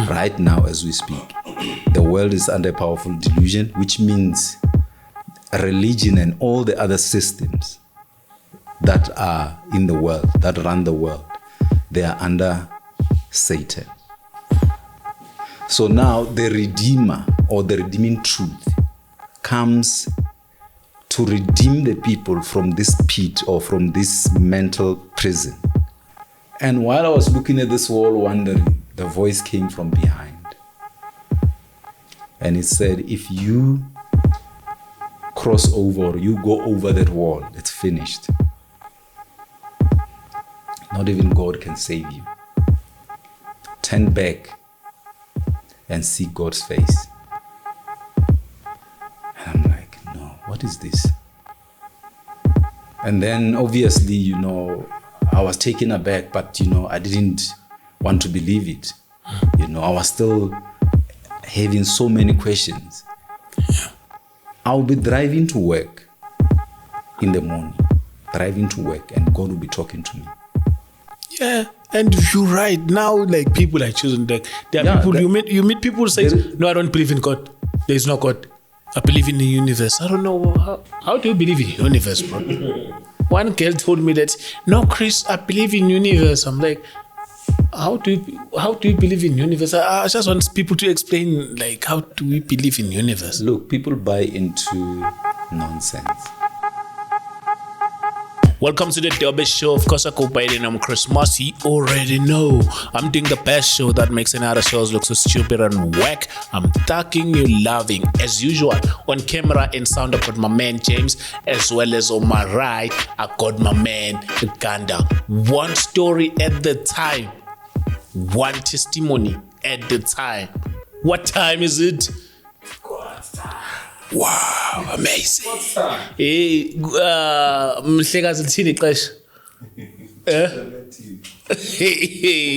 right now as we speak. The world is under a powerful delusion, which means religion and all the other systems that are in the world, that run the world, they are under Satan. So now the Redeemer or the redeeming truth comes to redeem the people from this pit or from this mental prison. And while I was looking at this wall wondering, the voice came from behind. And it said, if you cross over or you go over that wall, it's finished. Not even God can save you. Turn back and see God's face. And I'm like, no, what is this? And then obviously, I was taken aback, but, I didn't want to believe it. I was still having so many questions. I'll be driving to work in the morning, and God will be talking to me. Yeah, and you're right. Now, like, people are choosing that. There are people, you meet people who say, no, I don't believe in God. There is no God. I believe in the universe. I don't know. How do you believe in the universe, bro? One girl told me that, no, Chris, I believe in universe. I'm like, how do you believe in universe? I just want people to explain, like, how do we believe in universe? Look, people buy into nonsense. Welcome to the Dubest Show. Of course, I go by the name Chris Moss. You already know I'm doing the best show that makes any other shows look so stupid and whack. I'm talking you loving. As usual, on camera and sound, I got my man James, as well as on my right, I got my man Uganda. One story at the time. One testimony at the time. What time is it? Wow, amazing. What's time? Hey, mhlekazi lithini ixesha?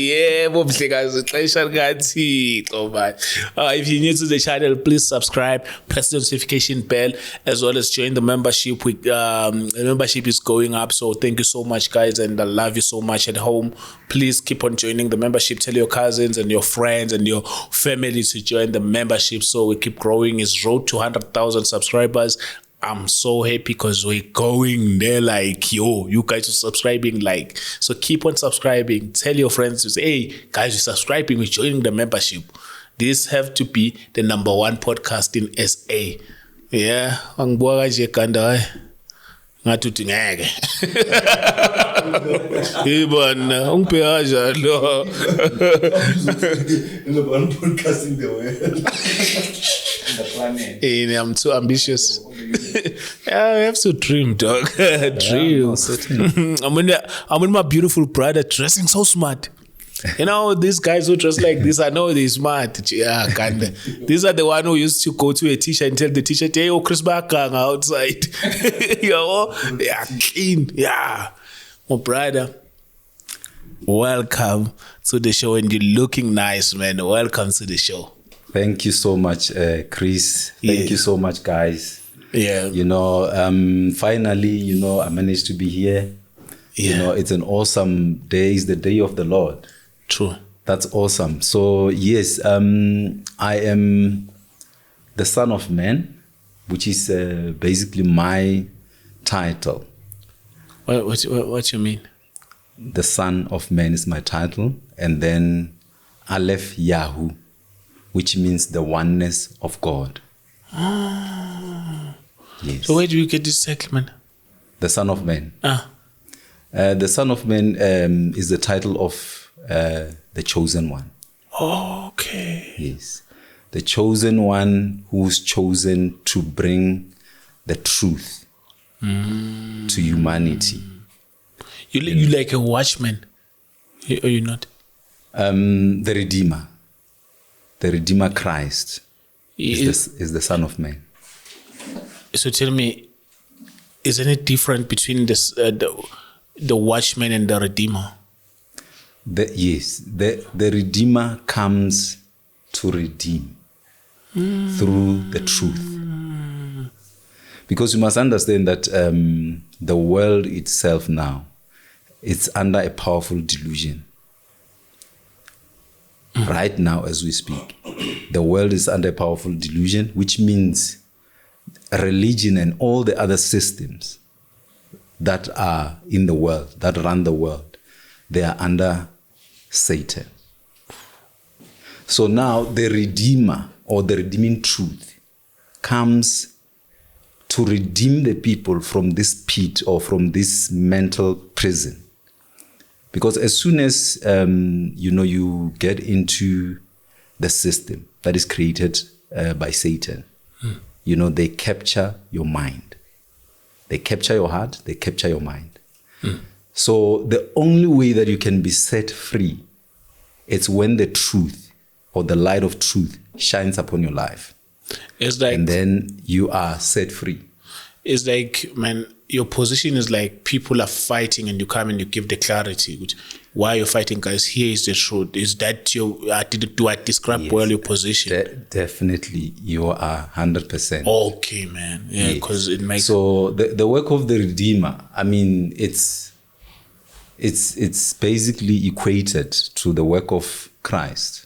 Yebo mhlekazi ixesha likaThixo man. If you're new to the channel, please subscribe, press the notification bell, as well as join the membership. The membership is going up, so thank you so much, guys, and I love you so much at home. Please keep on joining the membership. Tell your cousins and your friends and your family to join the membership, so we keep growing. It's road to 100,000 subscribers. I'm so happy because we're going there, like, yo, you guys are subscribing, like, so keep on subscribing. Tell your friends to say, hey, guys, you're subscribing, we're joining the membership. This have to be the number one podcast in SA. Yeah, angibuka kanje kanda ngathi uthi ngeke. Ibona ungibheka njalo. The one podcast in the world. The planet. Hey, I'm too ambitious. Yeah, I have to dream, dog. Dream. Yeah, I'm with my beautiful brother dressing so smart. These guys who dress like this, I know they're smart. Yeah, kinda. These are the one who used to go to a teacher and tell the teacher, hey, Chris Bakang outside. They are clean. Yeah. My brother, welcome to the show, and you're looking nice, man. Welcome to the show. Thank you so much, Chris. Thank you so much, guys. Yeah. Finally, I managed to be here. Yeah. It's an awesome day. It's the day of the Lord. True. That's awesome. So, yes, I am the Son of Man, which is basically my title. What you mean? The Son of Man is my title. And then Aleph Yahu, which means the oneness of God. Ah. Yes. So where do you get this settlement? The Son of Man. The Son of Man is the title of the Chosen One. Okay. Yes. The Chosen One who's chosen to bring the truth to humanity. You like a watchman, or you not? The Redeemer. The Redeemer Christ is the Son of Man. So tell me, isn't it different between this the watchman and the Redeemer? Yes, the Redeemer comes to redeem through the truth. Because you must understand that the world itself now, it's under a powerful delusion. right now as we speak, the world is under powerful delusion, which means religion and all the other systems that are in the world, that run the world, they are under Satan. So now the Redeemer or the redeeming truth comes to redeem the people from this pit or from this mental prison. Because as soon as, you get into the system that is created by Satan, they capture your mind. They capture your heart, they capture your mind. So the only way that you can be set free, it's when the truth or the light of truth shines upon your life. It's like, and then you are set free. It's like, man, your position is like people are fighting and you come and you give the clarity. Which, why you're fighting, guys? Here is the truth. Is that your, do I describe well your position? Definitely, you are 100%. Okay, man. Yeah, because it makes... So the work of the Redeemer, I mean, it's basically equated to the work of Christ.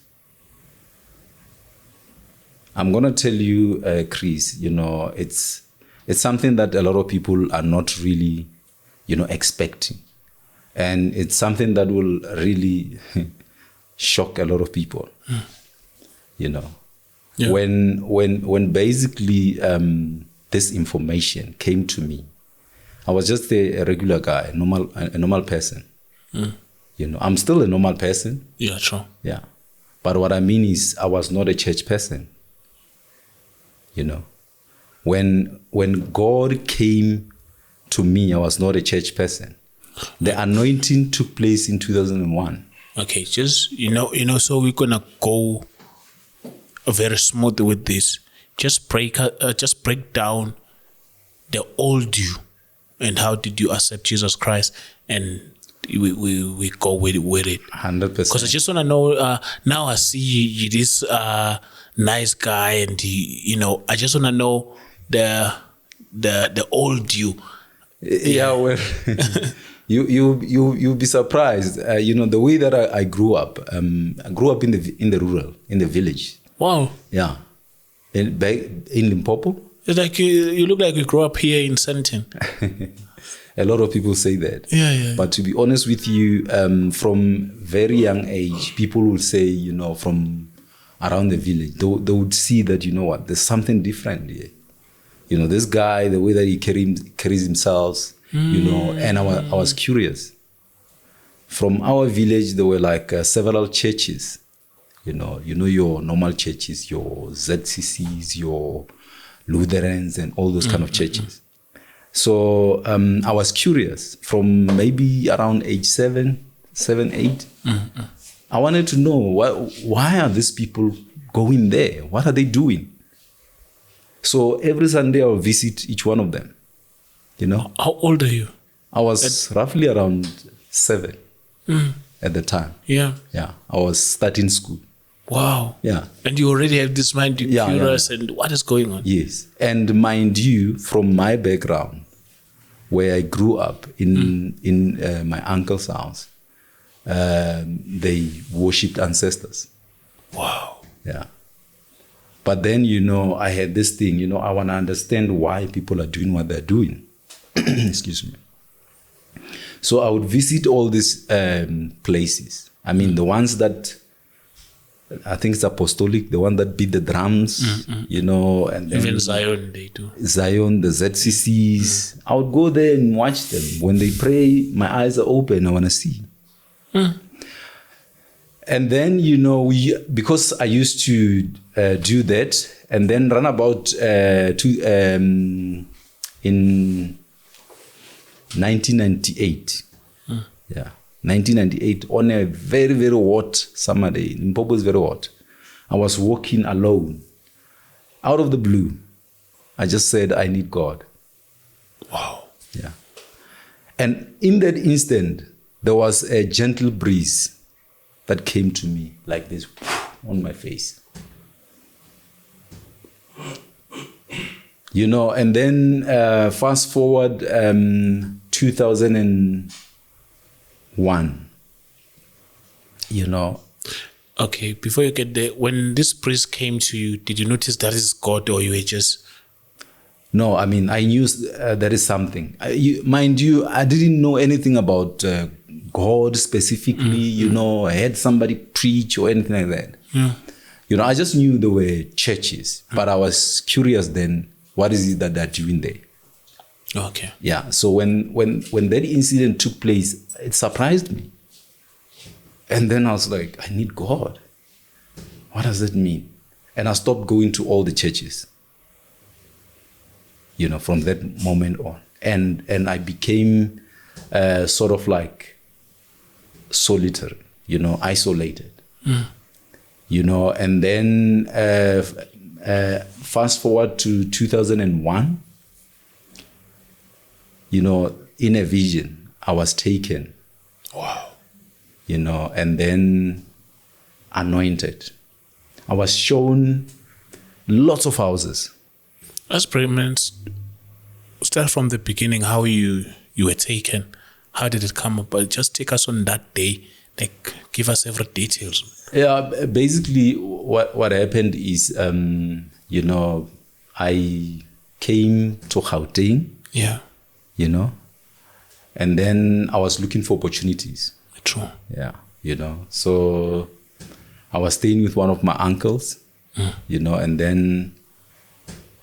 I'm going to tell you, Chris, it's something that a lot of people are not really, expecting. And it's something that will really shock a lot of people, Yeah. When basically this information came to me, I was just a regular guy, a normal person. I'm still a normal person. Yeah, sure. Yeah. But what I mean is I was not a church person. When God came to me, I was not a church person. The anointing took place in 2001. Okay, just, so we're going to go very smooth with this. Just break down the old you and how did you accept Jesus Christ, and we go with it. 100%. Because I just want to know, now I see you this nice guy, and I just want to know the old you. Yeah, well, you'll be surprised. The way that I grew up. I grew up in the rural, in the village. Wow. Yeah, in Limpopo. It's like you look like you grew up here in Sentin. A lot of people say that. Yeah. But to be honest with you, from very young age, people will say, from around the village, they would see that, there's something different here. This guy, the way that he carries himself, and I was curious. From our village, there were like several churches, your normal churches, your ZCCs, your Lutherans, and all those kind of churches. So I was curious from maybe around age 7, 8. I wanted to know why are these people going there? What are they doing? So every Sunday I'll visit each one of them. How old are you? I was roughly around 7 at the time. Yeah. Yeah. I was starting school. Wow. Yeah. And you already have this mind, you're curious, and what is going on? Yes. And mind you, from my background, where I grew up in my uncle's house, they worshipped ancestors. Wow. Yeah. But then, I had this thing, I want to understand why people are doing what they're doing. Excuse me. So I would visit all these places. I mean, the ones that, I think it's apostolic, the one that beat the drums, and then even Zion, they do. Zion, the ZCCs. I would go there and watch them. When they pray, my eyes are open. I want to see. And then, because I used to do that, and then run about in 1998. Yeah. 1998, on a very, very hot summer day. Limpopo is very hot. I was walking alone. Out of the blue, I just said, I need God. Wow. Yeah. And in that instant, there was a gentle breeze that came to me like this on my face. And then fast forward 2001, Okay, before you get there, when this priest came to you, did you notice that is God, or you were just... No, I mean, I knew there is something. Mind you, I didn't know anything about God specifically. You know, I had somebody preach or anything like that. You know, I just knew there were churches, but I was curious then, what is it that they're doing there? Okay. Yeah. So when that incident took place, it surprised me. And then I was like, I need God. What does that mean? And I stopped going to all the churches. You know, from that moment on. And I became sort of like solitary, you know, isolated. You know, and then fast forward to 2001, you know, in a vision, I was taken. Wow. You know, and then anointed. I was shown lots of houses. Let's pretty much start from the beginning, how you were taken. How did it come about? Just take us on that day. Like, give us every details. Yeah, basically what happened is, you know, I came to Gauteng. Yeah. You know, and then I was looking for opportunities. True. Yeah, you know, so I was staying with one of my uncles, you know, and then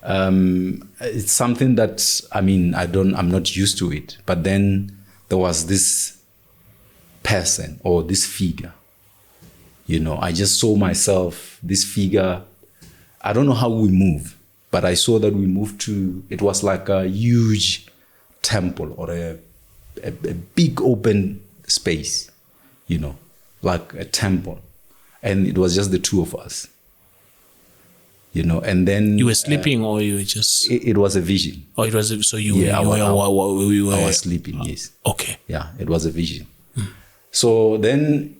it's something that, I mean, I'm not used to it. But then there was this person or this figure, you know, I just saw myself, this figure. I don't know how we move, but I saw that we moved to, it was like a huge temple or a big open space, you know, like a temple. And it was just the two of us. You know, and then you were sleeping, or you were just... It was a vision. Oh, it was so you Yeah, were... I was sleeping, yes. Okay. Yeah, it was a vision. So then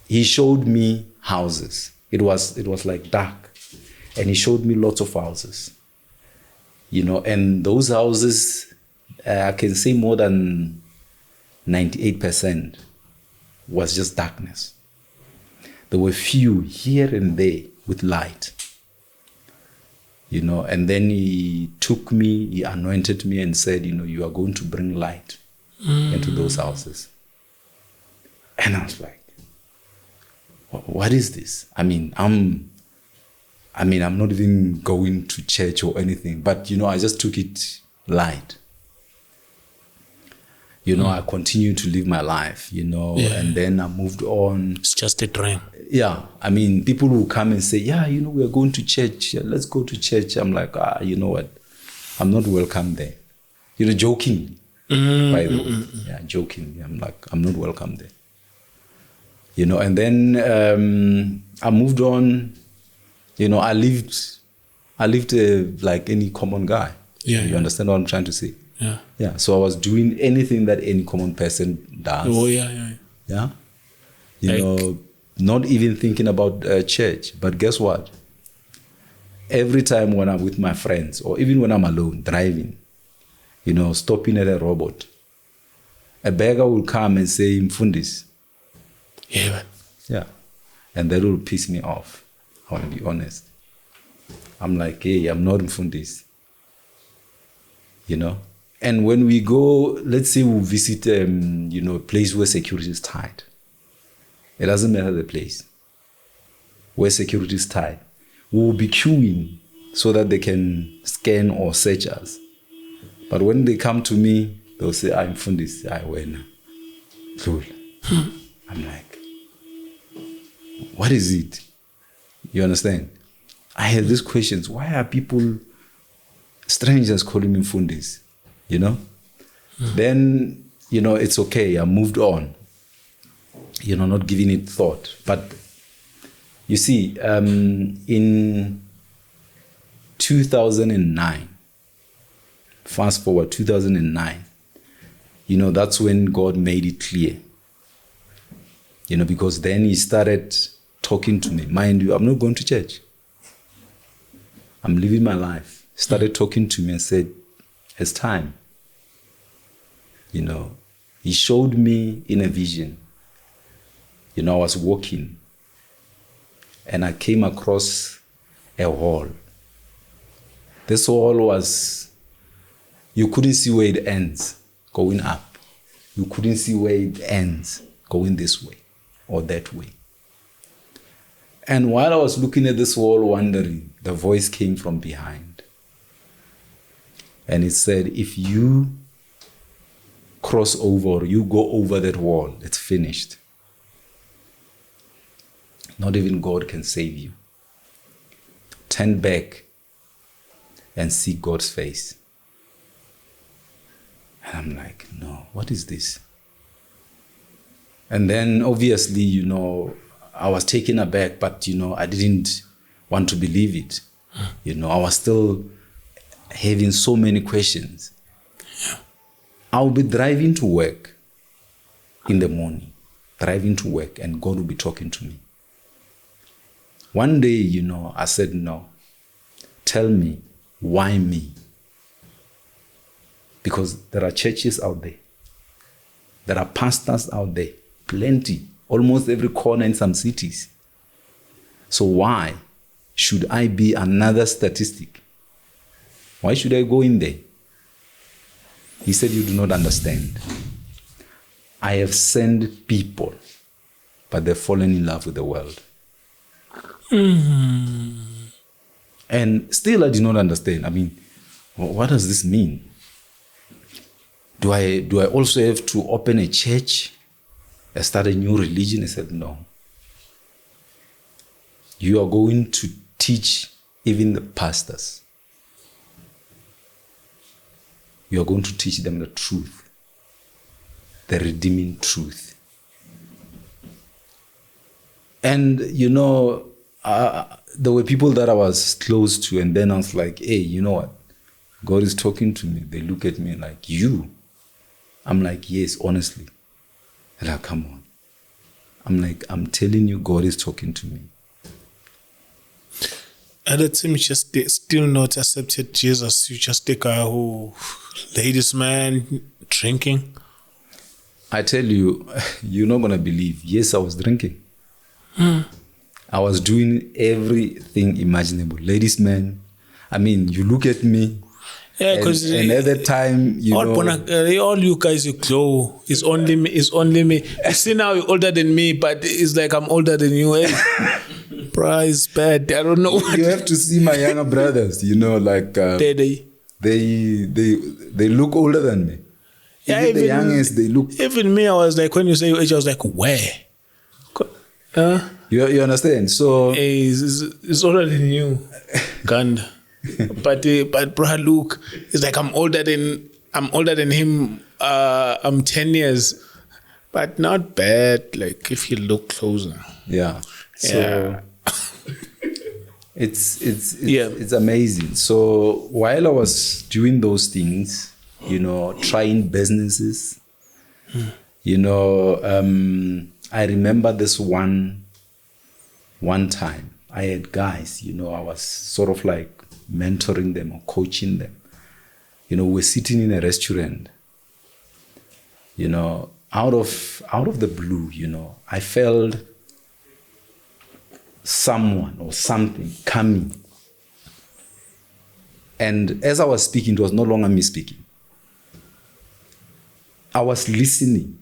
he showed me houses. It was like dark. And he showed me lots of houses. You know, and those houses, I can say more than 98% was just darkness. There were few here and there with light. You know, and then he took me, he anointed me and said, you know, you are going to bring light into those houses. And I was like, what is this? I mean, I'm not even going to church or anything, but, you know, I just took it light. You know, I continued to live my life, you know, and then I moved on. It's just a dream. Yeah. I mean, people will come and say, yeah, you know, we're going to church. Yeah, let's go to church. I'm like, you know what? I'm not welcome there. You know, jokingly, by the way. Yeah, jokingly. I'm like, I'm not welcome there. You know, and then I moved on. You know, I lived like any common guy. Yeah. You understand what I'm trying to say? Yeah. Yeah. So I was doing anything that any common person does. Oh, yeah. Yeah. You know, not even thinking about church. But guess what? Every time when I'm with my friends, or even when I'm alone driving, you know, stopping at a robot, a beggar will come and say, Mfundis. Yeah, man. Yeah. And that will piss me off. I want to be honest. I'm like, hey, I'm not Mfundis. You know? And when we go, let's say we visit, you know, a place where security is tight. It doesn't matter the place. Where security is tight. We will be queuing so that they can scan or search us. But when they come to me, they'll say, I'm Mfundis. I win. Cool. I'm like, what is it? You understand? I have these questions. Why are people, strangers, calling me Mfundis? You know? Then, you know, it's okay. I moved on. You know, not giving it thought. But you see, in 2009, fast forward, 2009, you know, that's when God made it clear. You know, because then he started talking to me. Mind you, I'm not going to church. I'm living my life. He started talking to me and said, it's time. You know, he showed me in a vision. You know, I was walking and I came across a hall. This hall was, you couldn't see where it ends, going up. You couldn't see where it ends, going this way or that way. And while I was looking at this wall wondering, the voice came from behind. And it said, if you cross over or you go over that wall, it's finished. Not even God can save you. Turn back and seek God's face. And I'm like, no, what is this? And then obviously, I was taken aback, but, I didn't want to believe it. I was still having so many questions. I'll be driving to work in the morning, driving to work, and God will be talking to me. One day, I said, no, tell me, why me? Because there are churches out there. There are pastors out there, plenty, almost every corner in some cities. So why should I be another statistic? Why should I go in there? He said, you do not understand. I have sent people, but they've fallen in love with the world. Mm-hmm. And still I did not understand. I mean, what does this mean? Do I also have to open a church and start a new religion? He said, no. You are going to teach even the pastors. You are going to teach them the truth, the redeeming truth. And, there were people that I was close to, and then I was like, hey, you know what? God is talking to me. They look at me like, you? I'm like, yes, honestly. They're like, come on. I'm like, I'm telling you, God is talking to me. At the time, you just still not accepted Jesus. You just a guy who, ladies man, drinking. I tell you, you're not going to believe. Yes, I was drinking. I was doing everything imaginable. Ladies man, I mean, you look at me. Yeah, because and at that time, all you guys, you glow. It's only me. It's only me. You see now you're older than me, but it's like I'm older than you. Hey, bro, it's bad. I don't know what. You have to see my younger brothers. Like they look older than me. Yeah, even the youngest, they look. Even me, I was like, when you say your age, I was like, where? You understand? So hey, it's older than you, Ganda. but bro, look, it's like I'm older than him. I'm 10 years, but not bad. Like if you look closer. Yeah. So it's amazing. So while I was doing those things, trying businesses, I remember this one time I had guys, I was sort of like mentoring them or coaching them. We're sitting in a restaurant, out of the blue, I felt someone or something coming. And as I was speaking, it was no longer me speaking. I was listening.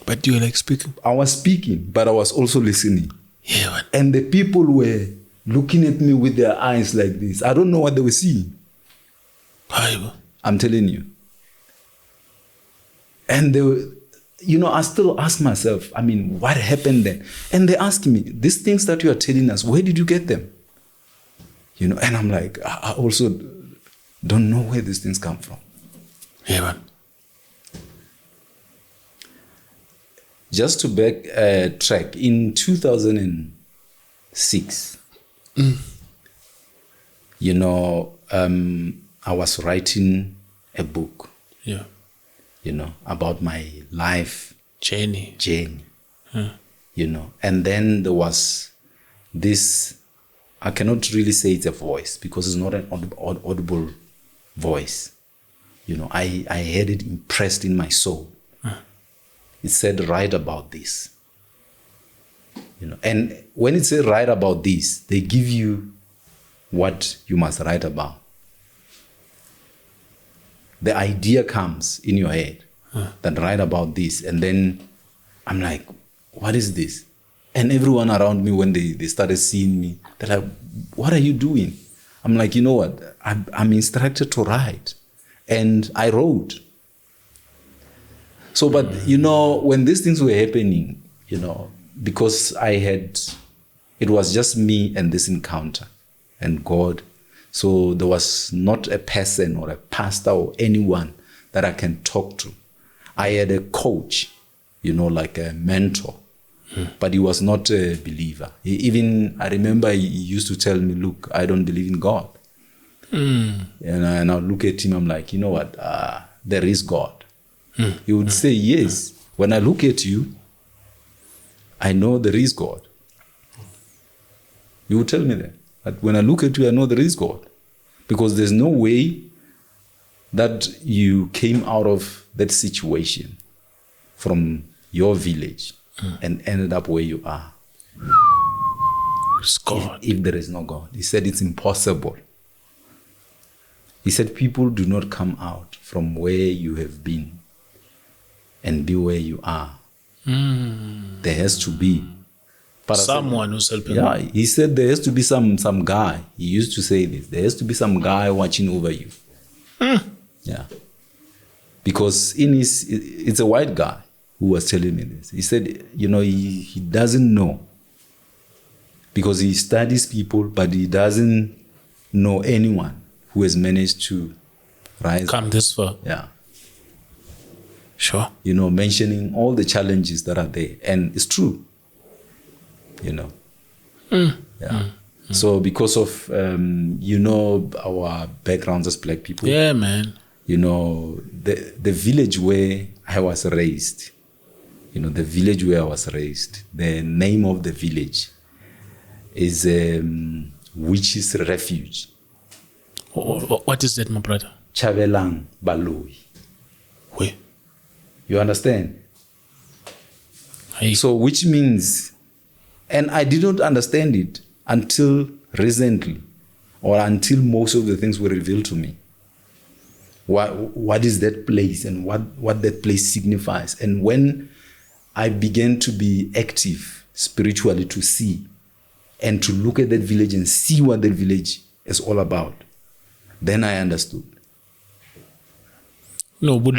But you were like speaking? I was speaking, but I was also listening. Yeah, man. And the people were looking at me with their eyes like this. I don't know what they were seeing. Bible. I'm telling you. And they were, I still ask myself, I mean, what happened then? And they ask me, these things that you are telling us, where did you get them? And I'm like, I also don't know where these things come from. Yeah, man. Just to backtrack, in 2006, I was writing a book. Yeah. About my life journey. And then there was this, I cannot really say it's a voice because it's not an audible voice. I had it impressed in my soul. It said, write about this. And when it says write about this, they give you what you must write about. The idea comes in your head that write about this. And then I'm like, what is this? And everyone around me, when they started seeing me, they're like, what are you doing? I'm like, you know what? I'm instructed to write. And I wrote. So, but, when these things were happening, because it was just me and this encounter and God. So there was not a person or a pastor or anyone that I can talk to. I had a coach, like a mentor, but he was not a believer. I remember he used to tell me, look, I don't believe in God. And I'll look at him, I'm like, you know what, there is God. He would say, yes, when I look at you, I know there is God. You would tell me that. But when I look at you, I know there is God. Because there's no way that you came out of that situation from your village and ended up where you are. It's God. If there is no God. He said it's impossible. He said people do not come out from where you have been and be where you are. There has to be someone who's helping. Yeah, he said there has to be some guy. He used to say this. There has to be some guy watching over you. Yeah. Because it's a white guy who was telling me this. He said, he doesn't know. Because he studies people, but he doesn't know anyone who has managed to rise. Come this far. Yeah. Sure. Mentioning all the challenges that are there. And it's true. Yeah. So because of, our backgrounds as black people. Yeah, man. The village where I was raised, the name of the village is Witch's Refuge. What is that, my brother? Chabelang Baloi. Where? You understand? Hey. So which means, and I didn't understand it until recently, or until most of the things were revealed to me. What is that place and what that place signifies? And when I began to be active spiritually, to see and to look at that village and see what that village is all about, then I understood. No, but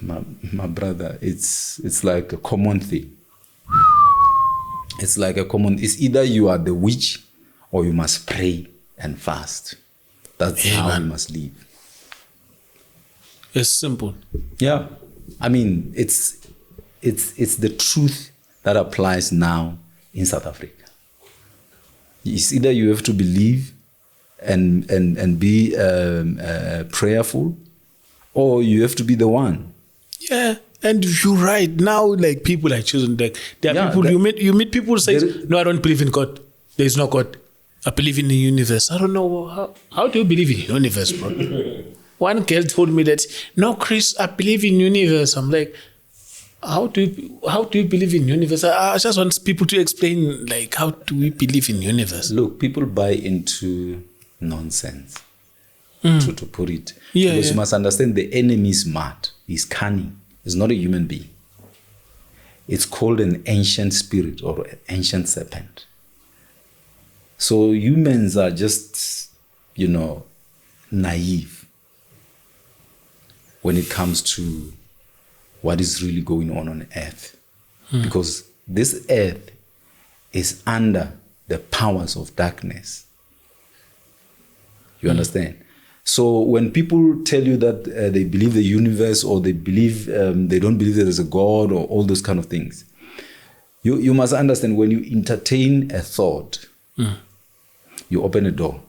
my brother, it's like a common thing. It's either you are the witch or you must pray and fast. That's how you must live. It's simple. Yeah. I mean, it's the truth that applies now in South Africa. It's either you have to believe and be prayerful, or you have to be the one. Yeah, and you're right. Now, like, people are choosing. Like, there are people you meet people who say, "No, I don't believe in God. There is no God. I believe in the universe." I don't know how do you believe in the universe, bro? One girl told me that, "No, Chris, I believe in universe." I'm like, how do you believe in universe? I just want people to explain, like, how do we believe in universe? Look, people buy into nonsense. To put it, because you must understand the enemy is smart. He's cunning. He's not a human being. It's called an ancient spirit or an ancient serpent. So humans are just, naive when it comes to what is really going on earth. Because this earth is under the powers of darkness. You understand? So when people tell you that they believe the universe, or they believe they don't believe there is a God, or all those kind of things, you must understand, when you entertain a thought, you open a door.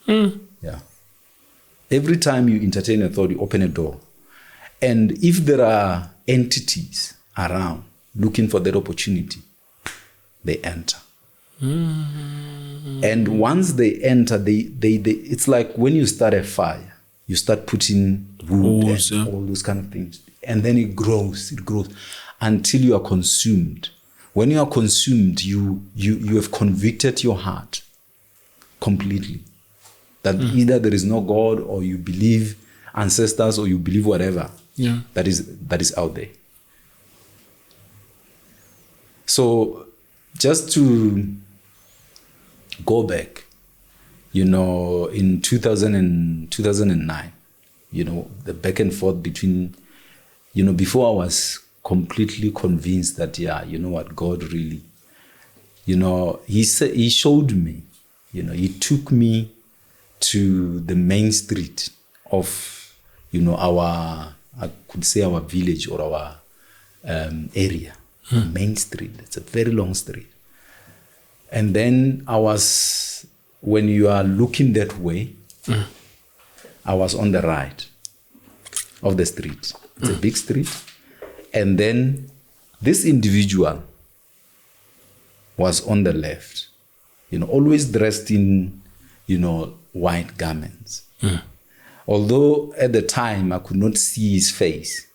Yeah. Every time you entertain a thought, you open a door. And if there are entities around looking for that opportunity, they enter. And once they enter, they it's like when you start a fire, you start putting wood and all those kind of things, and then it grows. until you are consumed. When you are consumed, you have convicted your heart completely. That either there is no God, or you believe ancestors, or you believe whatever that is out there. So just to go back, in 2009, the back and forth between, before I was completely convinced that, God really, he showed me, he took me to the main street of, I could say our village or our area, main street. It's a very long street. And then when you are looking that way, I was on the right of the street. It's a big street. And then this individual was on the left, always dressed in, white garments. Although at the time I could not see his face,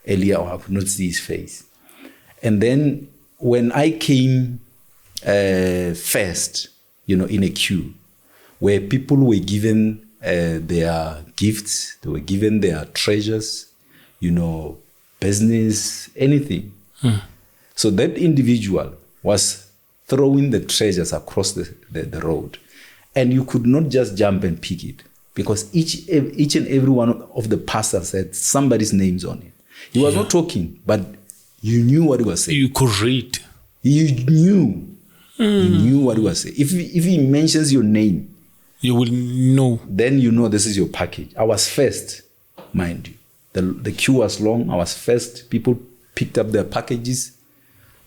Earlier I could not see his face. And then when I came first, in a queue, where people were given their gifts, they were given their treasures, business, anything. So that individual was throwing the treasures across the road. And you could not just jump and pick it, because each and every one of the pastors had somebody's names on it. He was not talking, but you knew what he was saying. You could read. You knew. You knew what he was saying. If he mentions your name, you will know. Then you know this is your package. I was first, mind you. The queue was long. I was first. People picked up their packages,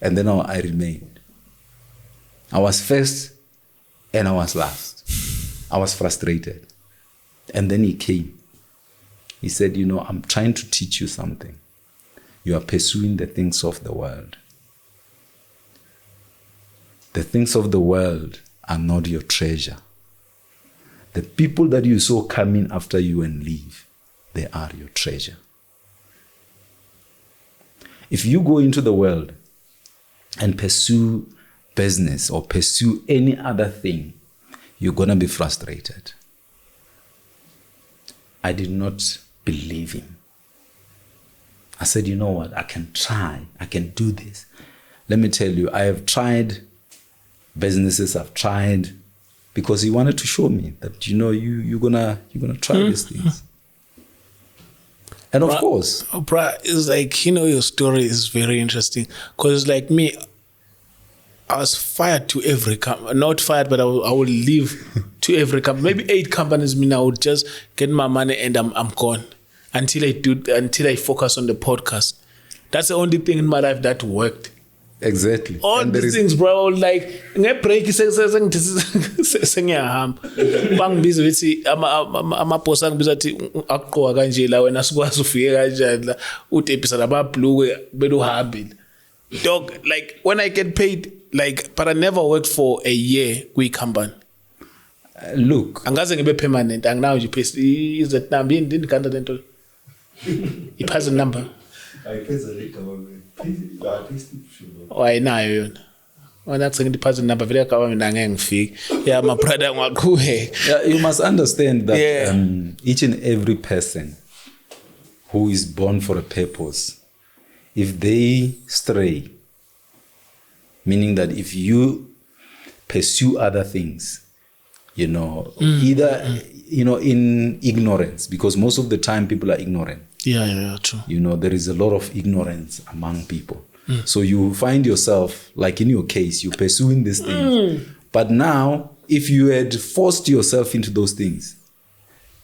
and then I remained. I was first, and I was last. I was frustrated. And then he came. He said, I'm trying to teach you something. You are pursuing the things of the world. The things of the world are not your treasure. The people that you saw coming after you and leave, they are your treasure. If you go into the world and pursue business or pursue any other thing, you're going to be frustrated. I did not believe him. I said, you know what? I can try. I can do this. Let me tell you, I have tried businesses. I've tried, because he wanted to show me that, you're gonna try these things. And of course, bruh, it's like, your story is very interesting, because like me, I was fired to every company. Not fired, but I would leave to every company. Maybe 8 companies. I would just get my money and I'm gone until I focus on the podcast. That's the only thing in my life that worked. Exactly. All and these things, bro. Like nge-break sengiyahamba. Bangibiza ukuthi ama-boss angibiza athi aqoka kanje la wena sikwazi ufike kanjani la utepisa lababhluke beluhambile. Dog, like when I get paid, like, but I never worked for a year kwi-company. Look, angaze ngibe permanent. Anginawo nje is that number yini kanti lento? I-person number. Ayinayo yona. Wena kusengithi i-person number vele akaba mina angeke ngifike. Yeah, my brother ngwaqhubeka. Yeah, you must understand that each and every person who is born for a purpose, if they stray, meaning that if you pursue other things, either, in ignorance, because most of the time people are ignorant. Yeah, true. There is a lot of ignorance among people. So you find yourself, like in your case, you're pursuing these things. But now, if you had forced yourself into those things,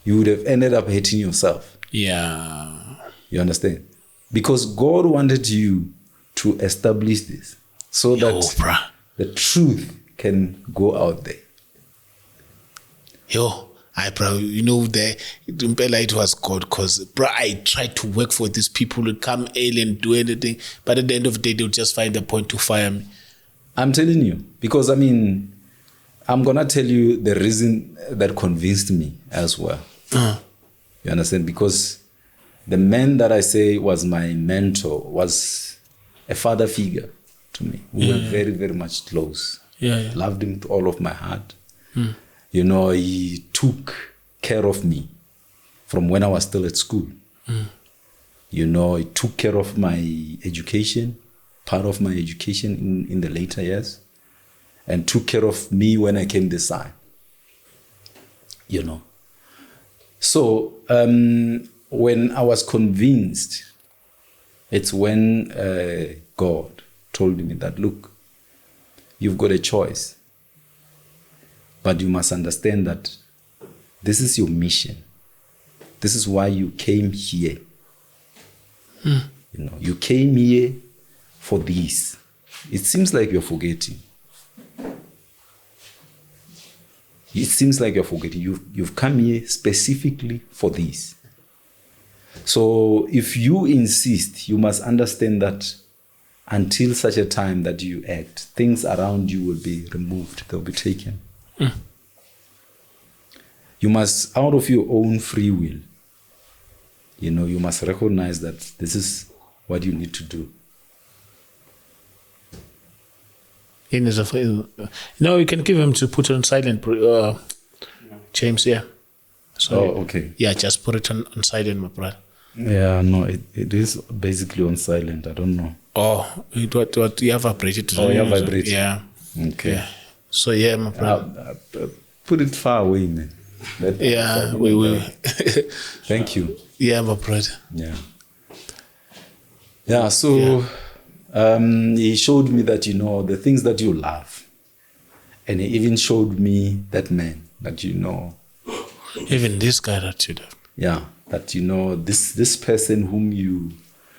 you would have ended up hating yourself. Yeah. You understand? Because God wanted you to establish this so that the truth can go out there. Bro, it was God, because, bro, I tried to work for these people to come early and do anything, but at the end of the day, they'll just find a point to fire me. I'm telling you, because, I'm going to tell you the reason that convinced me as well. You understand? Because, the man that I say was my mentor was a father figure to me. We were very, very much close. Loved him with all of my heart. You know, he took care of me from when I was still at school. You know, he took care of my education, part of my education in the later years, and took care of me when I came this side. You know. So, when I was convinced, it's when God told me that, look, you've got a choice, but you must understand that this is your mission. This is why you came here. You know, you came here for this. It seems like you're forgetting. It seems like you're forgetting. You've come here specifically for this. So if you insist, you must understand that until such a time that you act, things around you will be removed. They'll be taken. You must, out of your own free will, you know, you must recognize that this is what you need to do. No, you can give him to put on silent, James, yeah. So, okay. Yeah, just put it on silent, my brother. Yeah, no, it is basically on silent. I don't know. Oh, what you have vibrated to? Oh, you have vibrated. Yeah. Okay. Yeah. So, yeah, my brother. Put it far away, man. We Thank you. Yeah, my brother. Yeah. Yeah, so he showed me that, you know, the things that you love. And he even showed me that man that, you know. Even this guy that you love. Yeah, that, you know, this person whom you,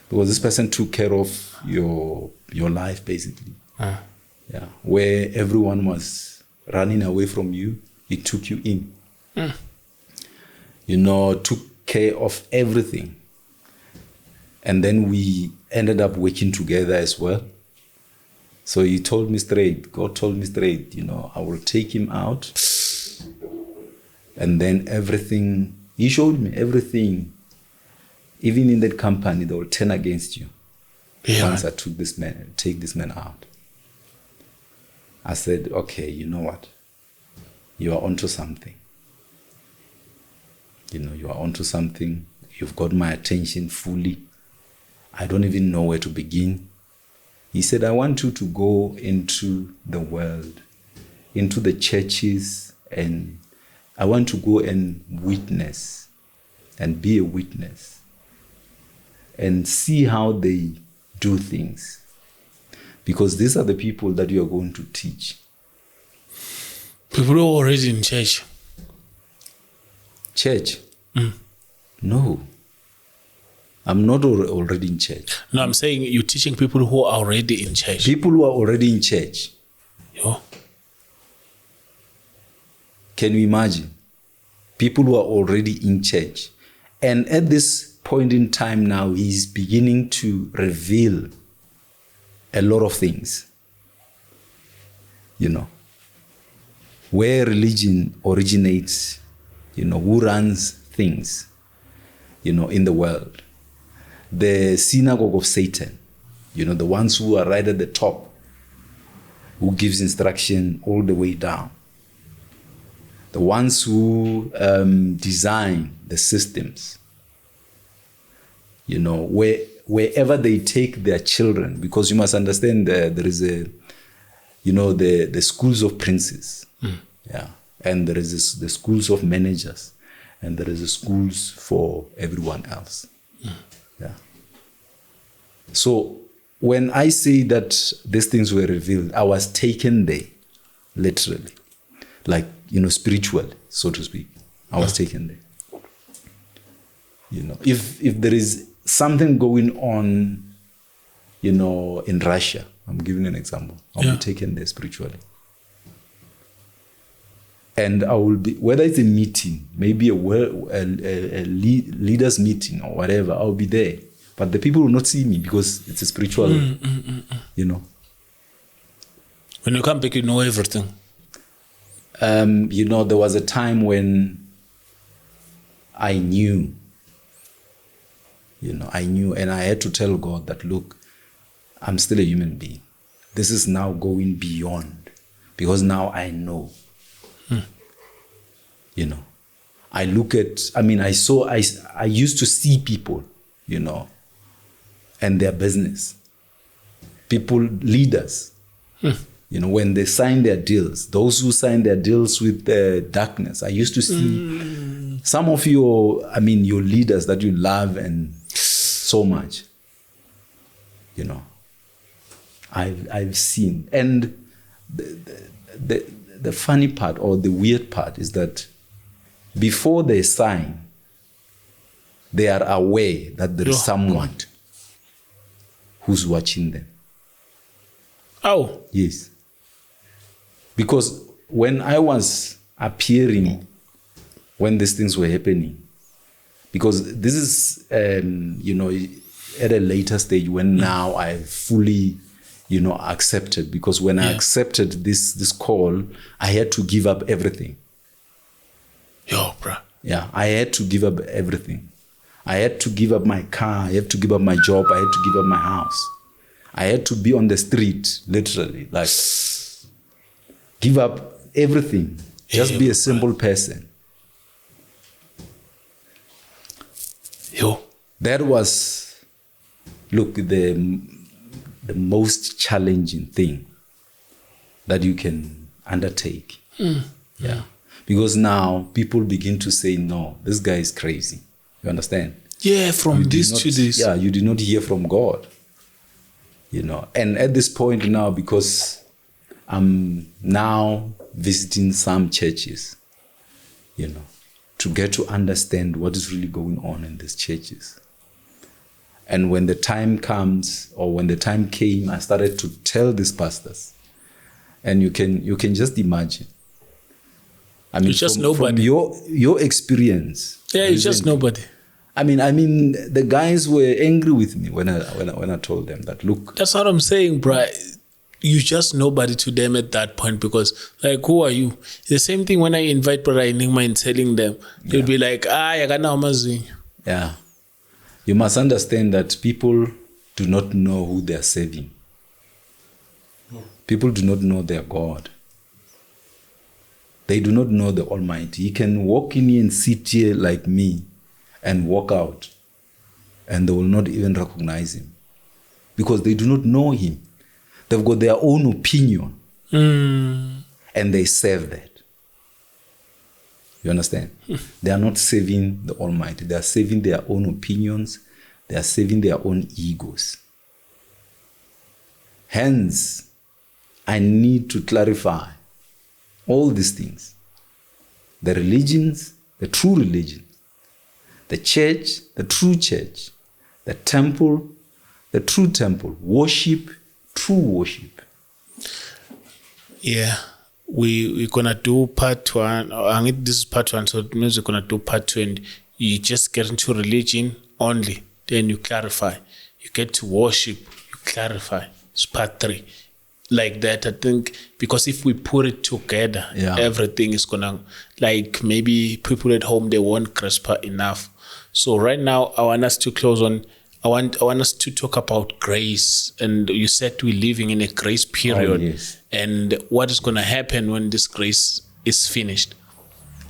because this person took care of your life, basically. Yeah, where everyone was running away from you, he took you in. You know, took care of everything. And then we ended up working together as well. So he told me straight, God told me straight, you know, I will take him out. And then everything, he showed me everything. Even in that company, they will turn against you. Yeah. Once I take this man out. I said, okay, you know what? You are onto something. You know, you are onto something. You've got my attention fully. I don't even know where to begin. He said, I want you to go into the world, into the churches, and I want to go and witness and be a witness and see how they do things. Because these are the people that you are going to teach. People who are already in church. Church? No. I'm not already in church. No, I'm saying you're teaching people who are already in church. People who are already in church. Yo. Can you imagine? People who are already in church. And at this point in time now, he's beginning to reveal a lot of things. You know, where religion originates, you know, who runs things, you know, in the world. The synagogue of Satan, you know, the ones who are right at the top, who gives instruction all the way down. The ones who design the systems, you know, wherever they take their children, because you must understand there is a, you know, the schools of princes, yeah, and there is the schools of managers, and there is the schools for everyone else, yeah. So when I say that these things were revealed, I was taken there, literally, like, you know, spiritually, so to speak. I was taken there. You know, if there is something going on, you know, in Russia, I'm giving an example, I'll be taken there spiritually. And I will be, whether it's a meeting, maybe a leaders meeting or whatever, I'll be there. But the people will not see me because it's a spiritual, you know. When you come back, you know everything. You know, there was a time when I knew You know, I knew, and I had to tell God that, look, I'm still a human being. This is now going beyond, because now I know. You know, I look at, I used to see people, you know, and their business. People, leaders, you know, when they sign their deals, those who sign their deals with the darkness, I used to see some of your leaders that you love and so much, you know, I've seen. And the funny part, or the weird part, is that before they sign, they are aware that there is someone who's watching them. Oh. Yes. Because when I was appearing, when these things were happening, because this is, you know, at a later stage when now I fully, you know, accepted. Because when I accepted this call, I had to give up everything. Yo, bruh. Yeah, I had to give up everything. I had to give up my car. I had to give up my job. I had to give up my house. I had to be on the street, literally, like give up everything. Just be a simple person. Yo. That was, look, the most challenging thing that you can undertake. Yeah. Because now people begin to say, no, this guy is crazy. You understand? Yeah, from this to this. Yeah, you did not hear from God. You know, and at this point now, because I'm now visiting some churches, you know, to get to understand what is really going on in these churches. And when the time comes, or when the time came, I started to tell these pastors. And you can just imagine. I mean, just from nobody. Your experience. Yeah, it's just nobody. I mean, the guys were angry with me when I told them that, look. That's what I'm saying, bro. You just nobody to them at that point, because, like, who are you? The same thing when I invite Brother Enigma and telling them, they'll be like, I got no amazing. Yeah. You must understand that people do not know who they are serving. People do not know their God. They do not know the Almighty. He can walk in here and sit here like me and walk out, and they will not even recognize him, because they do not know him. They've got their own opinion, and they serve that. You understand? They are not serving the Almighty. They are serving their own opinions. They are serving their own egos. Hence, I need to clarify all these things. The religions, the true religion, the church, the true church, the temple, the true temple, worship, true worship. Yeah, we're gonna do part one. I think this is part one, so it means we're gonna do part two, and you just get into religion only, then you clarify. You get to worship, you clarify. It's part three. Like that, I think, because if we put it together, everything is gonna, like, maybe people at home, they won't grasp enough. So right now, I want us to close on, I want us to talk about grace. And you said we're living in a grace period. Oh, yes. And what is going to happen when this grace is finished?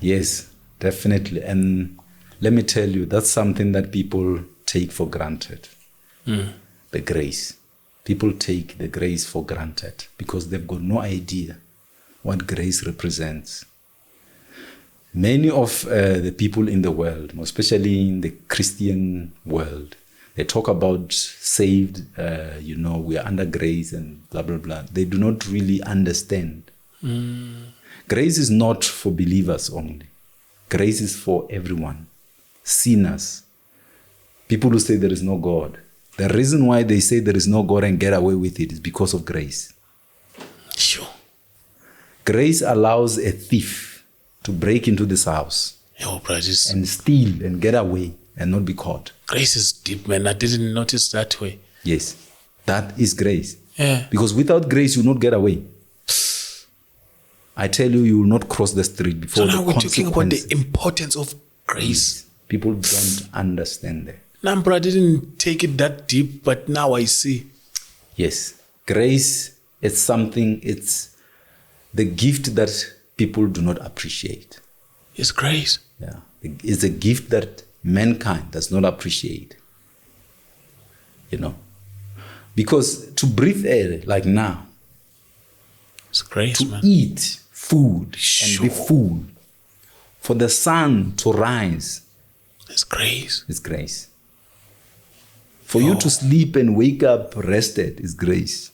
Yes, definitely. And let me tell you, that's something that people take for granted. The grace. People take the grace for granted because they've got no idea what grace represents. Many of the people in the world, especially in the Christian world, they talk about saved, we are under grace and blah, blah, blah. They do not really understand. Grace is not for believers only. Grace is for everyone. Sinners. People who say there is no God. The reason why they say there is no God and get away with it is because of grace. Sure. Grace allows a thief to break into this house and steal and get away and not be caught. Grace is deep, man. I didn't notice that way. Yes, that is grace. Yeah. Because without grace, you will not get away. I tell you, you will not cross the street before the consequences. So now we're talking about the importance of grace. People don't understand that. Number, I didn't take it that deep, but now I see. Yes. Grace is something, it's the gift that people do not appreciate. It's grace. Yeah. It's a gift that mankind does not appreciate. You know. Because to breathe air like now, It's grace, to man. eat food and be Sure. full, for the sun to rise, It's grace. is grace. For you to sleep and wake up rested is grace.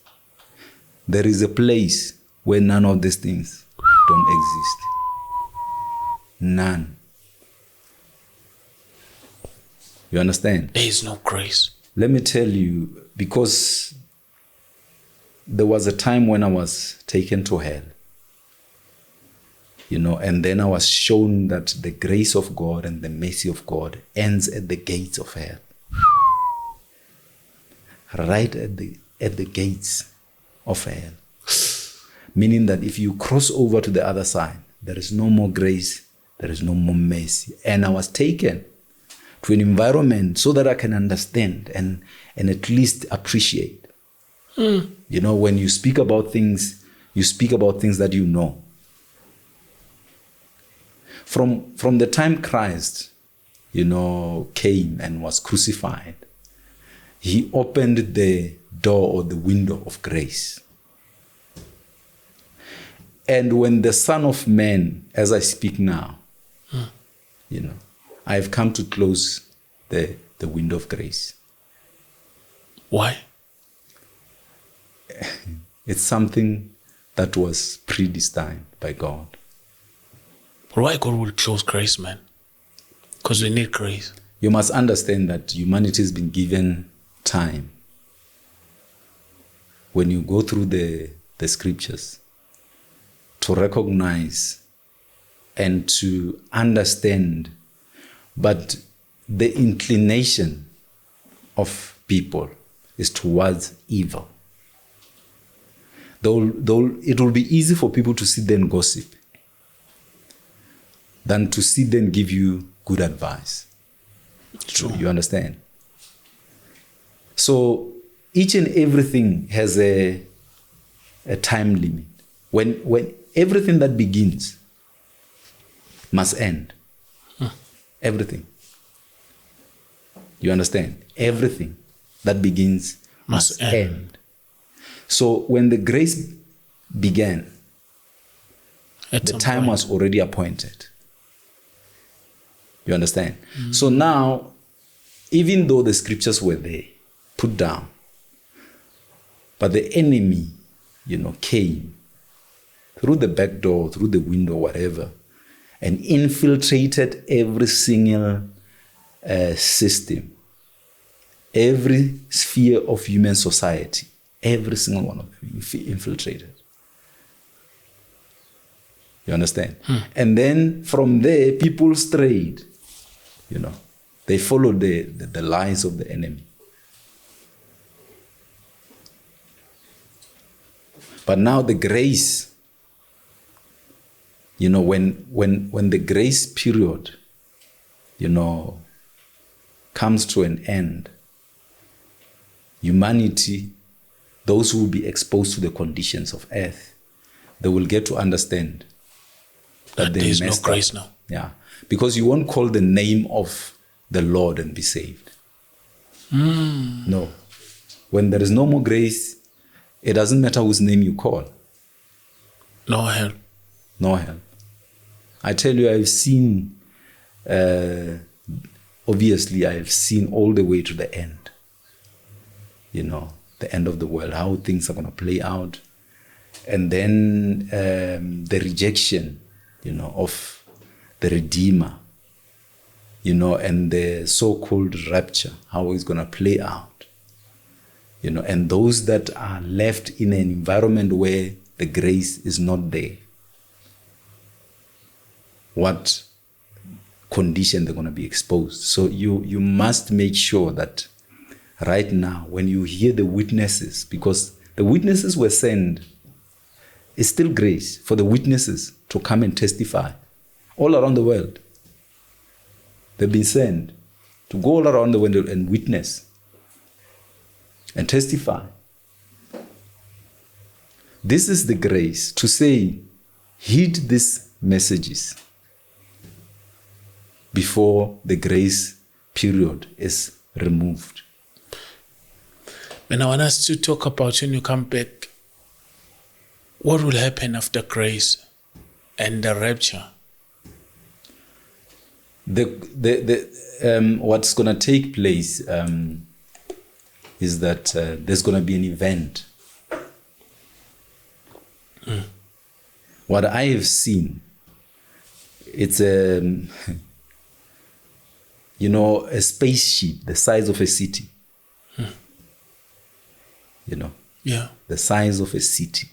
There is a place where none of these things don't exist. None. You understand? There is no grace. Let me tell you, because there was a time when I was taken to hell. You know, and then I was shown that the grace of God and the mercy of God ends at the gates of hell. Right at the gates of hell. Meaning that if you cross over to the other side, there is no more grace, there is no more mercy. And I was taken to an environment so that I can understand and at least appreciate. You know, when you speak about things, you speak about things that you know. From the time Christ, you know, came and was crucified, he opened the door or the window of grace. And when the Son of Man, as I speak now, you know, I have come to close the window of grace. Why? It's something that was predestined by God. But why God would close grace, man? Because we need grace. You must understand that humanity has been given time. When you go through the scriptures, to recognize and to understand, but the inclination of people is towards evil. It will be easy for people to sit there and gossip than to sit there and give you good advice. True. You understand? So each and everything has a time limit. When everything that begins must end. Everything. You understand? Everything that begins must end. So when the grace began, the time was already appointed. You understand? So now, even though the scriptures were there, put down, but the enemy, you know, came through the back door, through the window, whatever, and infiltrated every single system, every sphere of human society, every single one of them infiltrated. You understand? And then from there, people strayed. You know, they followed the lines of the enemy. But now the grace, you know, when the grace period, you know, comes to an end, humanity, those who will be exposed to the conditions of earth, they will get to understand that there is no grace now. Yeah. Because you won't call the name of the Lord and be saved. No. When there is no more grace, it doesn't matter whose name you call. No help. No help. I tell you, I've seen, obviously, I've seen all the way to the end. You know, the end of the world, how things are going to play out. And then the rejection, you know, of the Redeemer, you know, and the so-called rapture, how it's going to play out, you know, and those that are left in an environment where the grace is not there, what condition they're going to be exposed. So you must make sure that right now, when you hear the witnesses, because the witnesses were sent, it's still grace for the witnesses to come and testify all around the world. They've been sent to go all around the world and witness and testify. This is the grace to say, heed these messages before the grace period is removed. And I want us to talk about, when you come back, what will happen after grace and the rapture? What's going to take place is that there's going to be an event. What I have seen, it's a spaceship the size of a city. Yeah. The size of a city.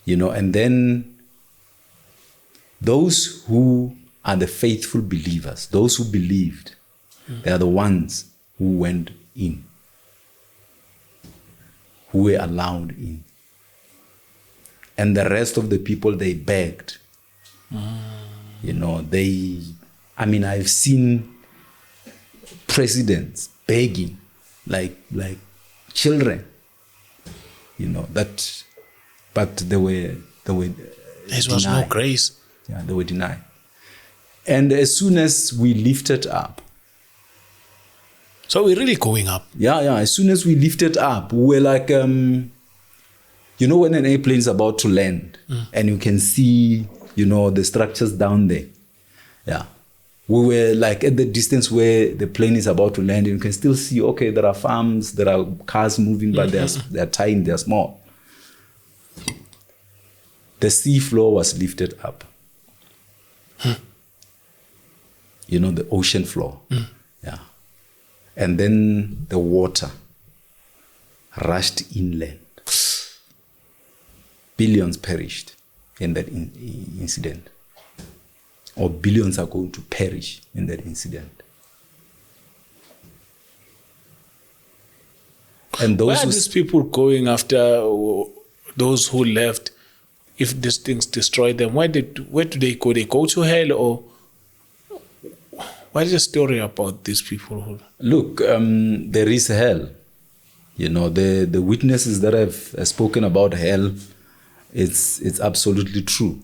And then those who are the faithful believers, those who believed, they are the ones who went in, who were allowed in. And the rest of the people, they begged. I've seen presidents begging like children, but they were there was no grace. Yeah, they were denied. And as soon as we lifted up, so we're really going up. Yeah. As soon as we lifted up, we were like, when an airplane is about to land, and you can see, the structures down there. Yeah. We were like at the distance where the plane is about to land, and you can still see, okay, there are farms, there are cars moving, but they're tiny, they're small. The sea floor was lifted up. The ocean floor. Yeah. And then the water rushed inland. Billions perished in that incident. Or billions are going to perish in that incident. And Why are these people going after those who left? If these things destroy them, where do they go? They go to hell, or what is the story about these people? Look, there is hell. The witnesses that have spoken about hell, it's absolutely true.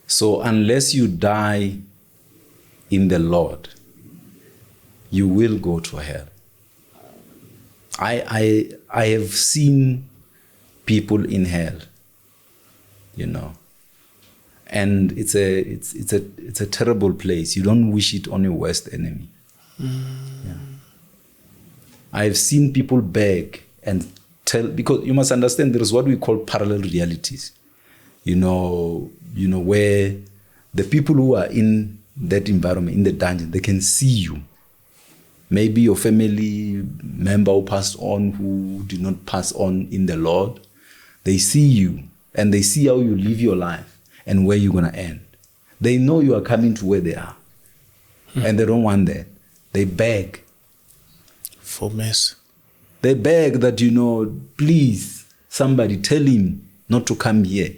So unless you die in the Lord, you will go to hell. I have seen people in hell, and it's a terrible place. You don't wish it on your worst enemy. Yeah. I've seen people beg and tell, because you must understand there is what we call parallel realities. Where the people who are in that environment, in the dungeon, they can see you. Maybe your family member who passed on, who did not pass on in the Lord, they see you and they see how you live your life and where you're going to end. They know you are coming to where they are. And they don't want that. They beg. For mess. They beg that, please, somebody tell him not to come here.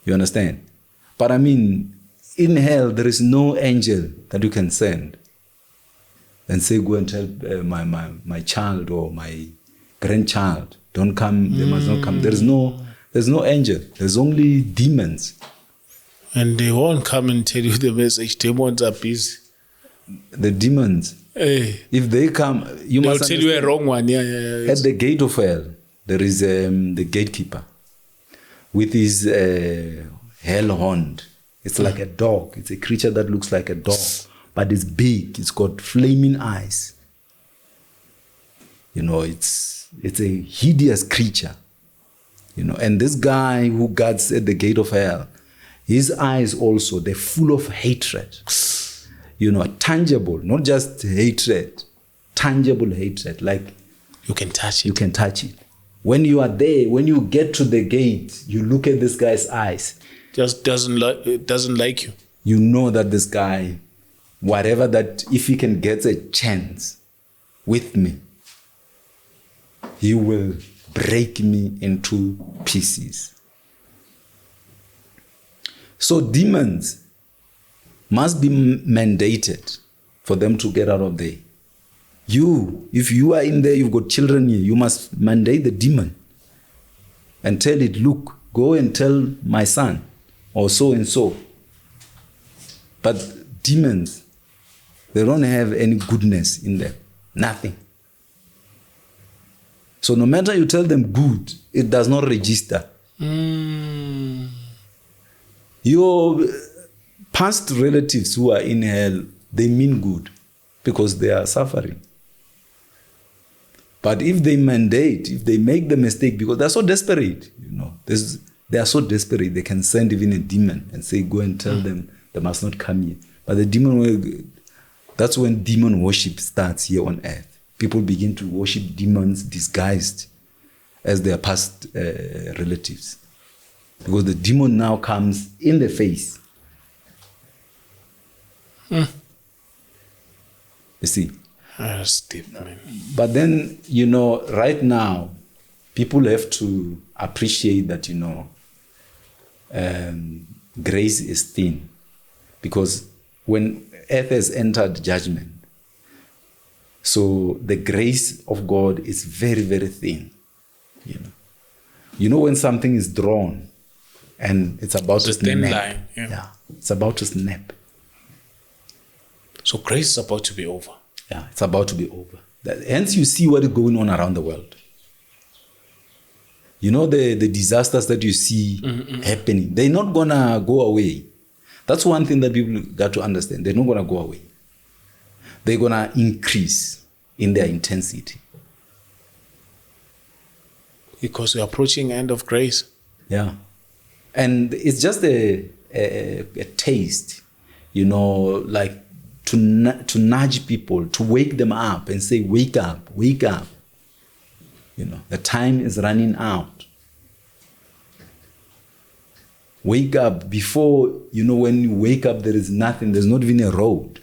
You understand? But in hell, there is no angel that you can send and say, go and tell my child or my grandchild, don't come, they must not come. There's no angel. There's only demons. And they won't come and tell you the message. Demons are busy. The demons. Hey. If they come, they'll tell you a wrong one. Yeah. At the gate of hell, there is the gatekeeper with his hell horn. It's like a dog. It's a creature that looks like a dog, but it's big. It's got flaming eyes. It's a hideous creature. And this guy who guards at the gate of hell, his eyes also, they're full of hatred. Tangible, not just hatred, tangible hatred. Like you can touch it. You can touch it. When you are there, when you get to the gate, you look at this guy's eyes. Just doesn't like you. You know that this guy, whatever that, if he can get a chance with me, he will break me into pieces. So demons, must be mandated for them to get out of there. If you are in there, you've got children here, you must mandate the demon and tell it, look, go and tell my son or so and so. But demons, they don't have any goodness in them. Nothing. So no matter you tell them good, it does not register. Your past relatives who are in hell, they mean good because they are suffering. But if they mandate, if they make the mistake, because they're so desperate, they are so desperate, they can send even a demon and say, go and tell them they must not come here. But the demon will, that's when demon worship starts here on earth. People begin to worship demons disguised as their past relatives. Because the demon now comes in the face. You see? That's deep, man. But then, right now, people have to appreciate that, grace is thin. Because when earth has entered judgment, so the grace of God is very, very thin. When something is drawn and it's about to snap. Thin line. Yeah. It's about to snap. So grace is about to be over. Yeah, it's about to be over. Hence, you see what is going on around the world. The disasters that you see happening, they're not going to go away. That's one thing that people got to understand. They're not going to go away. They're going to increase in their intensity. Because we're approaching end of grace. Yeah. And it's just a taste, like to nudge people, to wake them up and say, wake up, wake up. The time is running out. Wake up before, when you wake up, there is nothing. There's not even a road.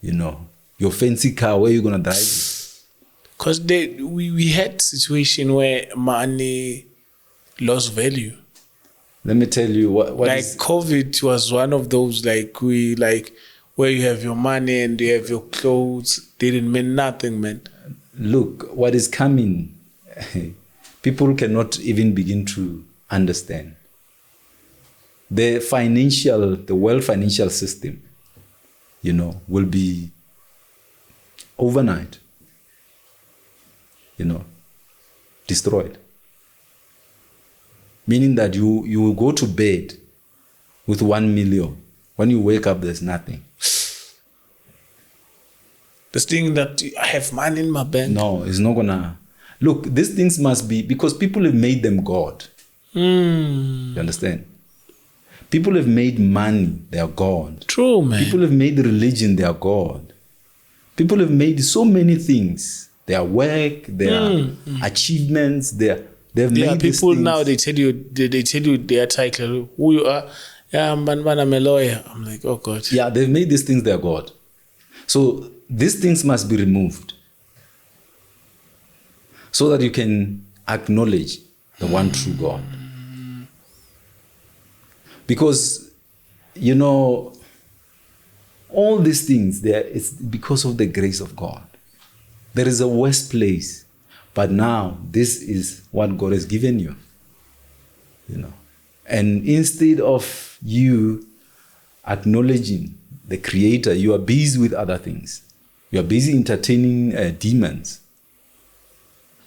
Your fancy car, where are you going to drive it? Because we had situation where money lost value. Let me tell you what COVID was one of those, where you have your money and you have your clothes, didn't mean nothing, man. Look, what is coming, people cannot even begin to understand. The world financial system, will be overnight, destroyed. Meaning that you will go to bed with 1 million. When you wake up, there's nothing. This thing that I have money in my bank. No, it's not gonna. Look, these things must be, because people have made them God. You understand? People have made money their God. True, man. People have made religion their God. People have made so many things. Their work, their achievements, they've made these people things. now, they tell you their title, who you are. Yeah, I'm a lawyer. I'm like, oh God. Yeah, they've made these things their God. So these things must be removed so that you can acknowledge the one true God. Because, all these things, it's because of the grace of God. There is a worse place, but now this is what God has given you. And instead of you acknowledging the Creator, you are busy with other things. You are busy entertaining demons.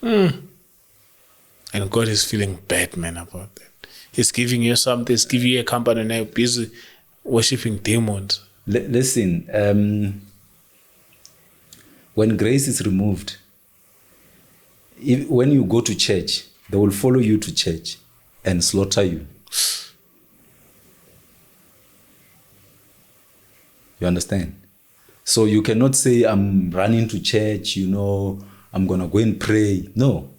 And God is feeling bad, man, about that. He's giving you something, he's giving you a company, and you're busy worshiping demons. Listen, when grace is removed, when you go to church, they will follow you to church and slaughter you. You understand? So you cannot say, I'm running to church, I'm going to go and pray. No.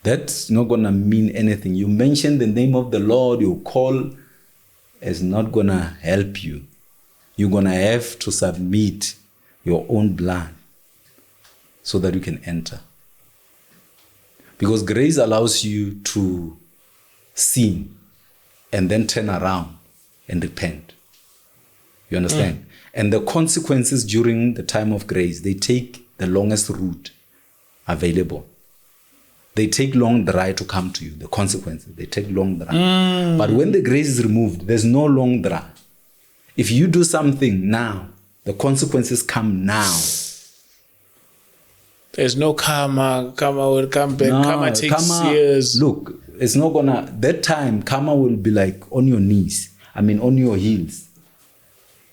That's not going to mean anything. You mention the name of the Lord, your call is not going to help you. You're going to have to submit your own blood so that you can enter. Because grace allows you to sin and then turn around and repent. You understand? And the consequences during the time of grace, they take the longest route available. They take long dry to come to you, the consequences. They take long dry. But when the grace is removed, there's no long dry. If you do something now, the consequences come now. There's no karma. Karma will come back. Karma takes years. Look, it's not gonna, that time, karma will be like on your knees. On your heels.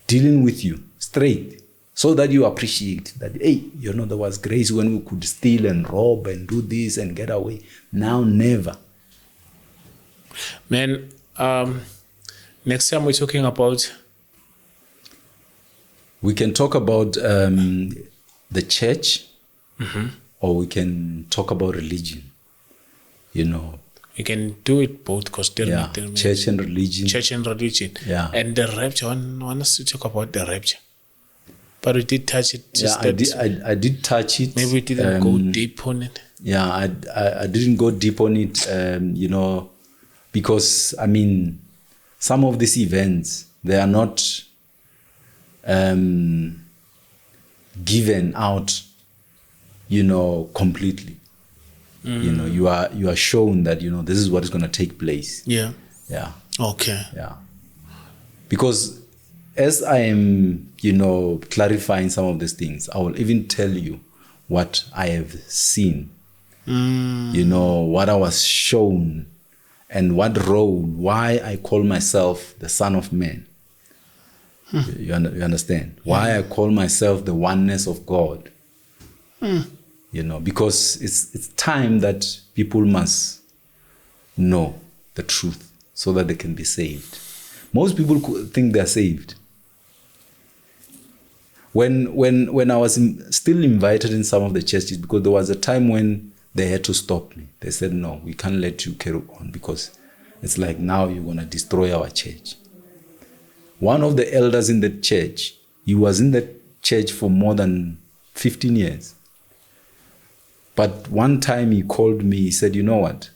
Dealing with you straight. So that you appreciate that, hey, there was grace when we could steal and rob and do this and get away. Now, never. Man, next time we're talking about... We can talk about the church, or we can talk about religion. We can do it both, because church and religion. Church and religion. Yeah. And the rapture, I want us to talk about the rapture. But we did touch it. I did touch it. Maybe we didn't go deep on it. Yeah, I didn't go deep on it, because, some of these events, they are not given out, completely. You are shown that, this is what is going to take place. Yeah. Yeah. Okay. Yeah. Because as I am, clarifying some of these things, I will even tell you what I have seen, what I was shown, and what role, why I call myself the Son of Man. You understand? Why I call myself the oneness of God. Because it's time that people must know the truth so that they can be saved. Most people think they're saved. When I was still invited in some of the churches, because there was a time when they had to stop me. They said, no, we can't let you carry on, because it's like now you're going to destroy our church. One of the elders in the church, he was in the church for more than 15 years. But one time he called me, he said, you know what?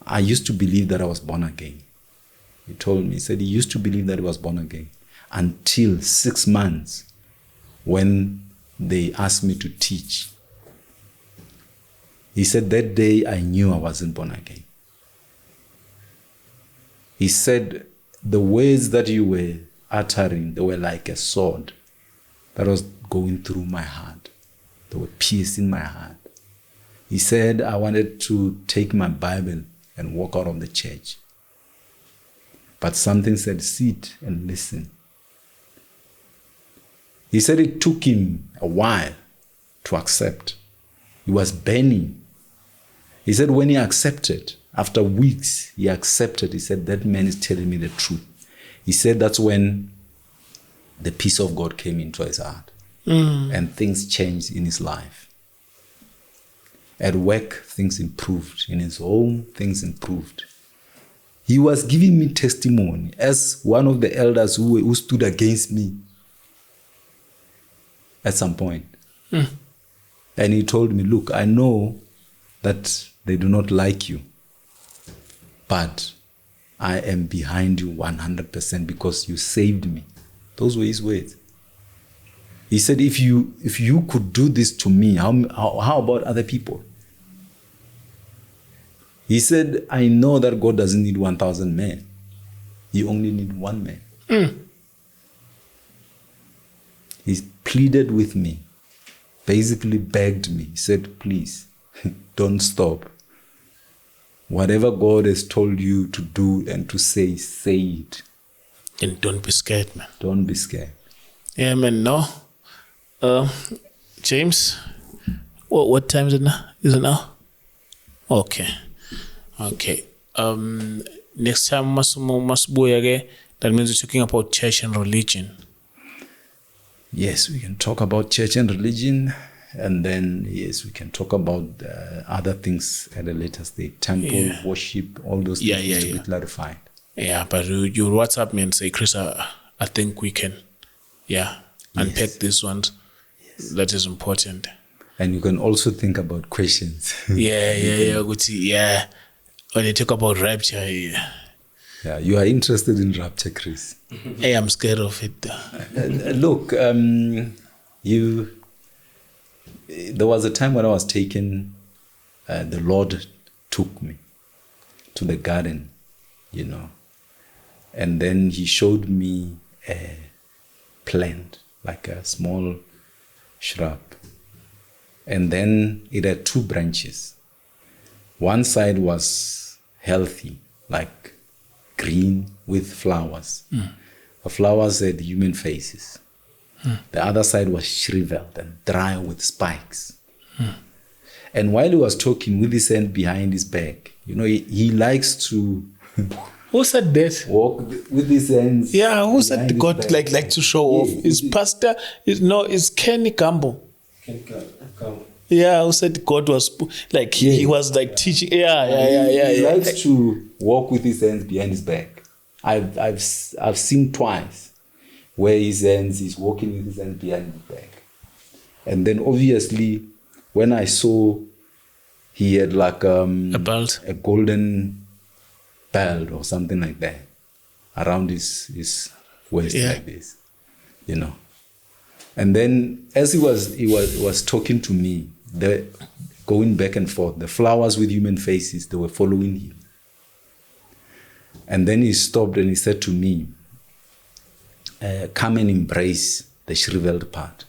I used to believe that I was born again. He told me, he said he used to believe that he was born again until 6 months when they asked me to teach. He said that day I knew I wasn't born again. He said the words that you were uttering, they were like a sword that was going through my heart. They were piercing my heart. He said I wanted to take my Bible and walk out of the church. But something said, sit and listen. He said it took him a while to accept. He was burning. He said when he accepted, after weeks, he accepted. He said, that man is telling me the truth. He said that's when the peace of God came into his heart. And things changed in his life. At work, things improved. In his home, things improved. He was giving me testimony as one of the elders who stood against me at some point. And he told me, look, I know that they do not like you, but I am behind you 100% because you saved me. Those were his words. He said, if you could do this to me, how about other people? He said, I know that God doesn't need 1,000 men. He only needs one man. He pleaded with me, basically begged me. He said, please, don't stop. Whatever God has told you to do and to say it. And don't be scared, man. Don't be scared. Yeah, man, no. James, what time is it now? Is it now? Okay. Next time, that means we're talking about church and religion. Yes, we can talk about church and religion, and then, yes, we can talk about other things at a later stage. Temple, worship, all those things need to be clarified. Yeah, but you WhatsApp me and say, Chris, I think we can, unpack this one. Yes. That is important. And you can also think about questions. Yeah. When you talk about rapture, Yeah, you are interested in Rapture, Chris. Hey, I'm scared of it. Look, there was a time when I was taken, the Lord took me to the garden, and then he showed me a plant, like a small shrub. And then it had 2 branches. One side was healthy, like green with flowers. The flowers had human faces. The other side was shriveled and dry with spikes. And while he was talking with his hand behind his back, he likes to Who said that? walk with his hands. Yeah, who said behind his God back. like to show off? Is Pastor? It's Kenny Campbell. Yeah, who said God was like he was like teaching? He Yeah. likes to walk with his hands behind his back. I've seen twice where he's walking with his hands behind his back. And then obviously when I saw he had like A belt. a golden belt or something like that around his waist, like this, And then as he was talking to me, going back and forth, the flowers with human faces, they were following him. And then he stopped and he said to me, come and embrace the shriveled part.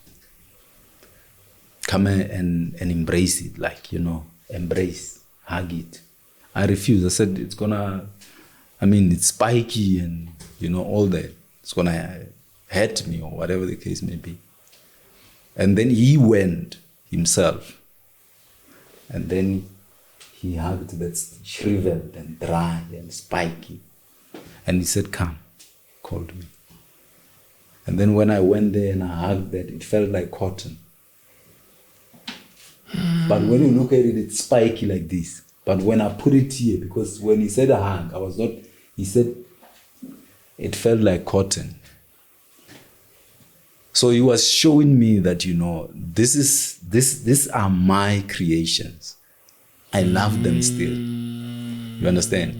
Come and embrace it, embrace, hug it. I refused. I said, it's spiky and, all that. It's gonna hurt me or whatever the case may be. And then he went himself. And then he hugged that shriveled and dry and spiky. And he said, come, called me. And then when I went there and I hugged that, it felt like cotton. But when you look at it, it's spiky like this. But when I put it here, because when he said a hug, he said it felt like cotton. So he was showing me that, these are my creations. I love them still. You understand?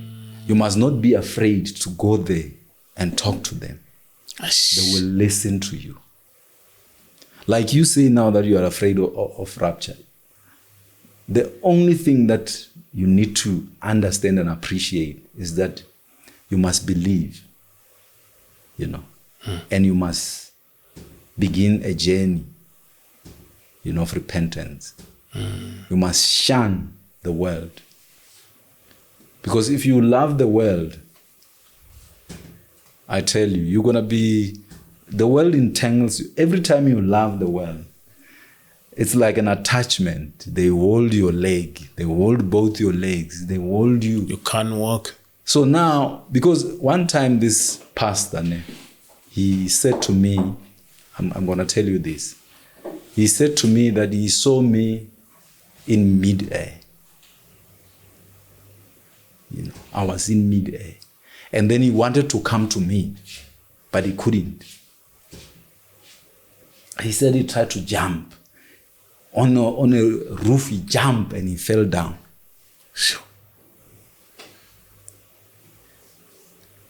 You must not be afraid to go there and talk to them. They will listen to you. Like you say now that you are afraid of rapture. The only thing that you need to understand and appreciate is that you must believe, and you must begin a journey, of repentance. You must shun the world. Because if you love the world, I tell you, you're going to be, the world entangles you. Every time you love the world, it's like an attachment. They hold your leg. They hold both your legs. They hold you. You can't walk. So now, because one time this pastor, he said to me, I'm going to tell you this. He said to me that he saw me in mid-air. I was in mid-air. And then he wanted to come to me, but he couldn't. He said he tried to jump. On a roof, he jumped and he fell down.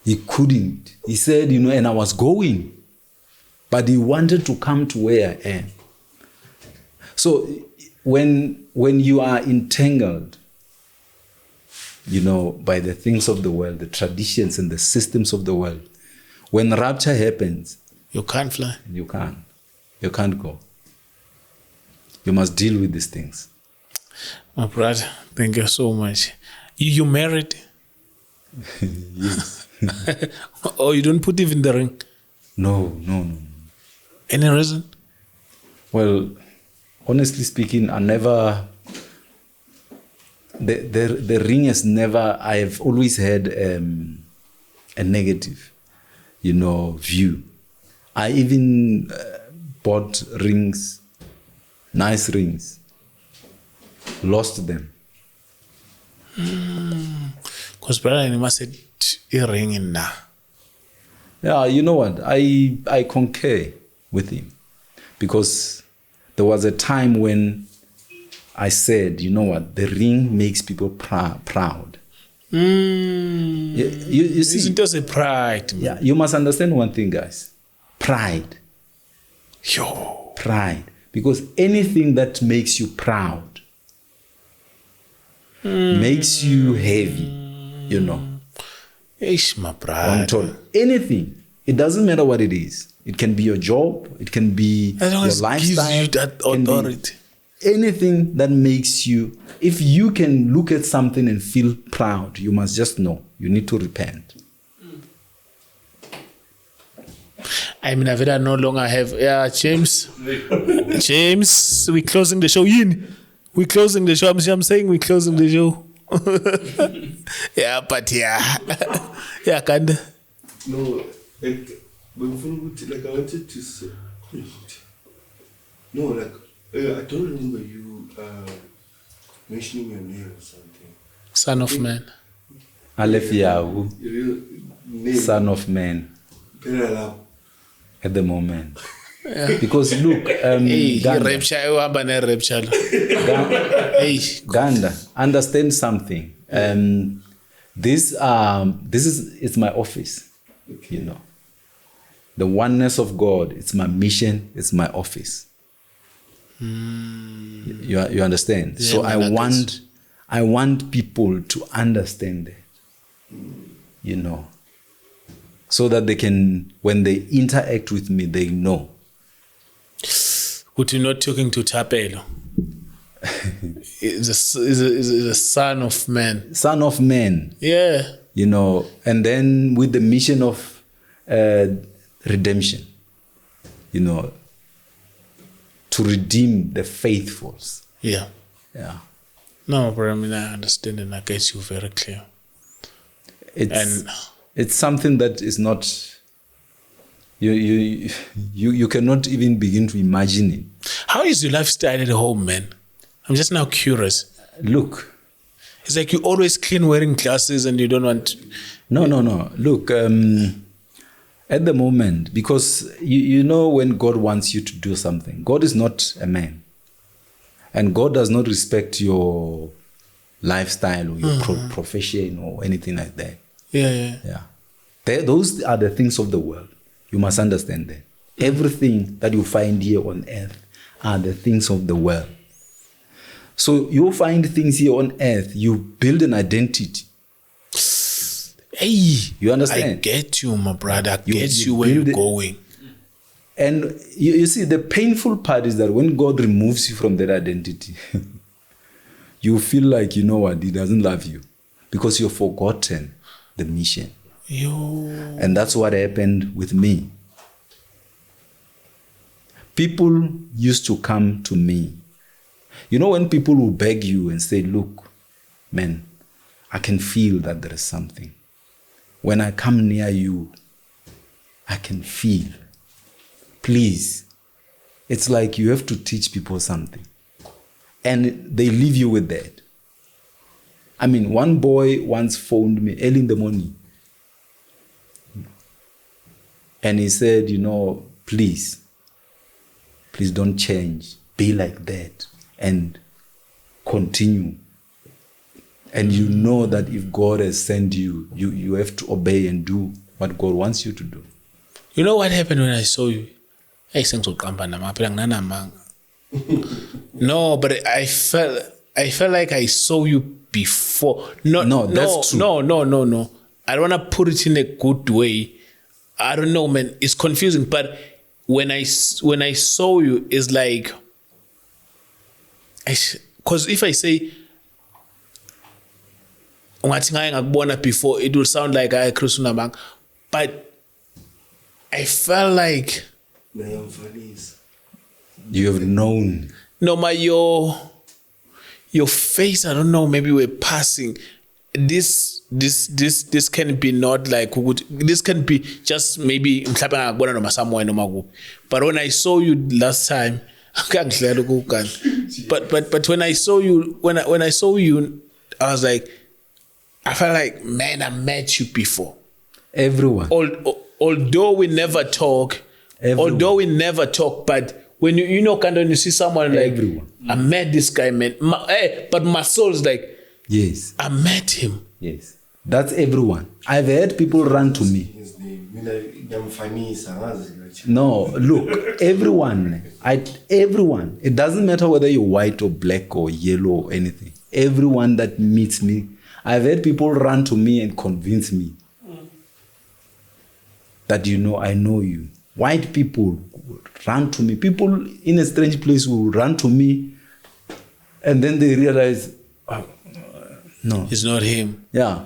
He couldn't. He said, and I was going. But he wanted to come to where I am. So when you are entangled, by the things of the world, the traditions and the systems of the world, when rapture happens, you can't fly. You can't go. You must deal with these things. My brother, thank you so much. You married? Yes. Oh, you don't put even the ring? No. Any reason? Well, honestly speaking, I never... The ring has never... I have always had a negative, view. I even bought rings, nice rings, lost them. Because brother, you must say a ring in now. Yeah, you know what? I concur with him, because there was a time when I said, you know what? The ring makes people proud. You see, Isn't just a pride, man. yeah, you must understand one thing, guys. Pride. Yo. Pride. Because anything that makes you proud makes you heavy, you know. Ish, my pride. Anything. It doesn't matter what it is. It can be your job. It can be As long your as it lifestyle. gives you that it can be authority. anything that makes you, if you can look at something and feel proud, you must just know you need to repent. I mean, I no longer have. Yeah, James. James, we're closing the show. We're closing the show. I'm saying we're closing the show. Yeah, but yeah. Yeah, kinda. No, like, like I wanted to say. No, like, I don't remember you mentioning your name or something. Son of man. Aleph Yahu, Your real name. Son of Man, Perala. at the moment. Because look, Hey, Ganda, Rapture, uhamba ne-Rapture. Hey, Ganda, understand something. This is it's my office, you know. The oneness of God, it's my mission, it's my office. You understand? Yeah, so man, I want people to understand that, you know, so that they can, when they interact with me, they know. But you're not talking to Tapelo. Is a son of man. Son of Man, Yeah. you know, and then with the mission of redemption, you know, to redeem the faithfuls. Yeah. Yeah. No, but I mean, I understand and I get you very clear. It's something that is not, you cannot even begin to imagine it. How is your lifestyle at home, man? I'm just now curious. Look, It's like you always clean wearing glasses and you don't want... no. Look, at the moment, because you know when God wants you to do something, God is not a man. And God does not respect your lifestyle or your profession or anything like that. Yeah. Those are the things of the world. You must understand that. Everything that you find here on earth are the things of the world. So you find things here on earth, you build an identity. Hey, You understand? I get you, my brother. I You- get you you where you're build it- going. And you see, the painful part is that when God removes you from that identity, you feel like, you know what, He doesn't love you because you've forgotten the mission. Yo. And that's what happened with me. People used to come to me. You know, when people will beg you and say, look, man, I can feel that there is something. When I come near you, I can feel. Please. It's like you have to teach people something. And they leave you with that. I mean, one boy once phoned me early in the morning. And he said, you know, please don't change. Be like that and continue. And you know that if God has sent you, you have to obey and do what God wants you to do. You know what happened when I saw you? Hey, no, but I felt like I saw you before. No, that's true. No. I don't want to put it in a good way. I don't know, man. It's confusing. But when I saw you, it's like, because if I say before, it will sound like I Chris Unabang. But I felt like You have known. no, your face, I don't know, maybe we're passing. This can be not like this can be just maybe but when I saw you last time, but when I saw you I was like, I felt like, man, I met you before. Everyone. Although we never talk, but when you know, kind of, when you see someone like, Everyone. I met this guy, man. But my soul's like, Yes. I met him. Yes. That's everyone. I've heard people run to me. His name. No, look, everyone. Everyone. It doesn't matter whether you're white or black or yellow or anything. Everyone that meets me, I've had people run to me and convince me that I know you. White people run to me. People in a strange place will run to me, and then they realize, no, It's not him. yeah.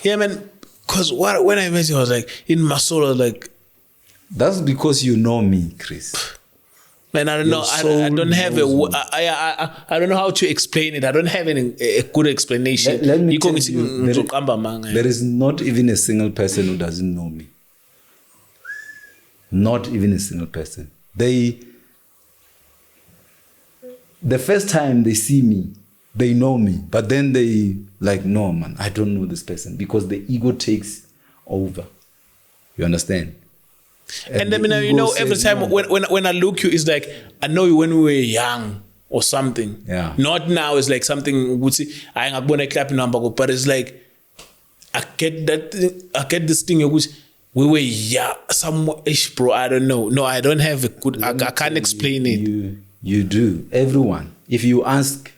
Yeah, man. Because when I met you, I was like, in my soul, I was like, That's because you know me, Chris. man, I don't know. I don't have I don't know how to explain it. I don't have a good explanation. Let me tell you, there is not even a single person who doesn't know me. Not even a single person. The first time they see me, they know me, but then they like, no, man, I don't know this person, because the ego takes over. You understand? And then, every time no. when I look you, it's like, I know you when we were young or something. Yeah. Not now. It's like something would say, I ain't gonna clap number, but it's like, I get this thing which we were some-ish, bro. I don't know. No, I don't have a good. I can't explain it. You do. Everyone. If you ask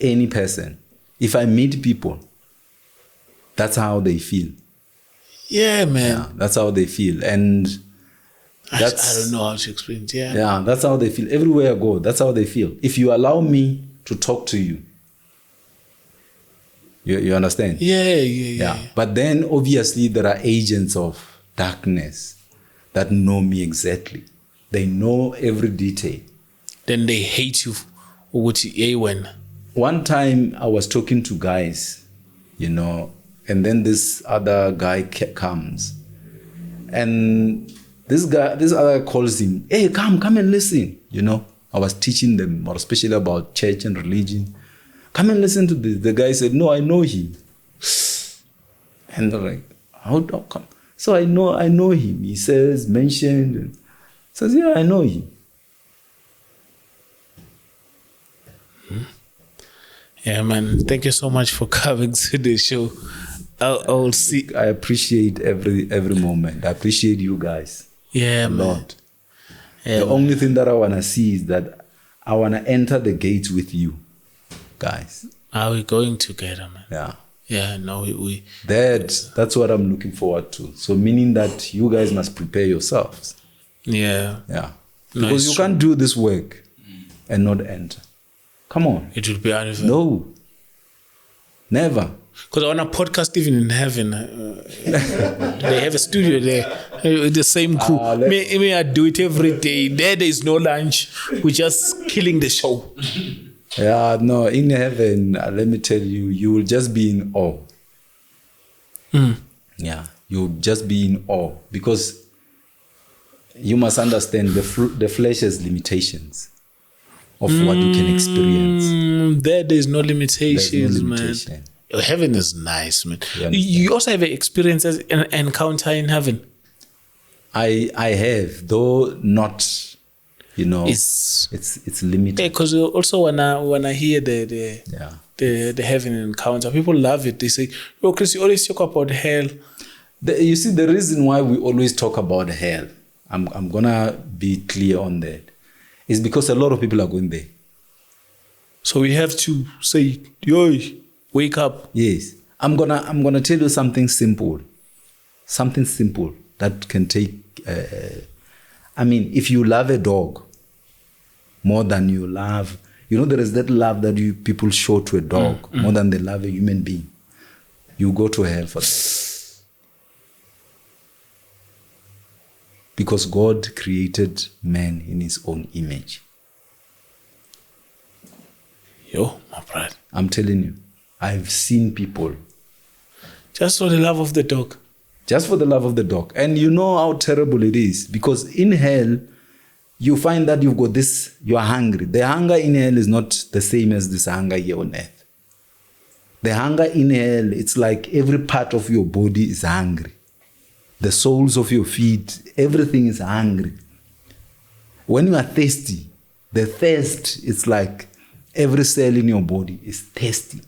any person, if I meet people, that's how they feel. Yeah, man. Yeah, that's how they feel. And I don't know how to explain it. Yeah. Yeah, that's how they feel. Everywhere I go, that's how they feel. If you allow me to talk to you, you understand? Yeah. But then obviously there are agents of darkness that know me exactly. They know every detail. Then they hate you. When one time I was talking to guys, and then this other guy comes, and this other guy calls him, hey, come and listen. I was teaching them, more especially about church and religion. Come and listen to this. The guy said, no, I know him. And they're like, how come? So I know him. He says, mentioned, and says, yeah, I know him. Yeah, man. Thank you so much for coming to the show. I'll see. I appreciate every moment. I appreciate you guys. Yeah, a man. lot. Yeah, the only thing that I want to see is that I want to enter the gates with you guys. Are we going together, man? Yeah. Yeah, no, we that's what I'm looking forward to. So meaning that you guys must prepare yourselves. Yeah. Yeah. No, Because you can't do this work and not enter. Come on. It would be unfair. No. Never. Because I want a podcast even in heaven. They have a studio there with the same crew. Me, I do it every day. There is no lunch. We're just killing the show. Yeah, no, in heaven, let me tell you, you will just be in awe. Yeah, you'll just be in awe, because you must understand the flesh has limitations of what you can experience. There is no limitations, There's no limitation. man. Heaven is nice, man. You also have experiences and encounter in heaven. I have, though not. It's limited. Yeah, because also when I hear the heaven encounter, people love it. They say, "Oh, Chris, you always talk about hell." You see, the reason why we always talk about hell, I'm gonna be clear on that, is because a lot of people are going there. So we have to say, "Yo, wake up." Yes, I'm gonna tell you something simple that can take. If you love a dog more than you love, there is that love that people show to a dog more than they love a human being. You go to hell for that. Because God created man in his own image. Yo, my brother. I'm telling you, I've seen people. Just for the love of the dog. Just for the love of the dog. And you know how terrible it is. Because in hell, you find that you've got this, you are hungry. The hunger in hell is not the same as this hunger here on earth. The hunger in hell, it's like every part of your body is hungry. The soles of your feet, everything is hungry. When you are thirsty, the thirst, it's like every cell in your body is thirsty.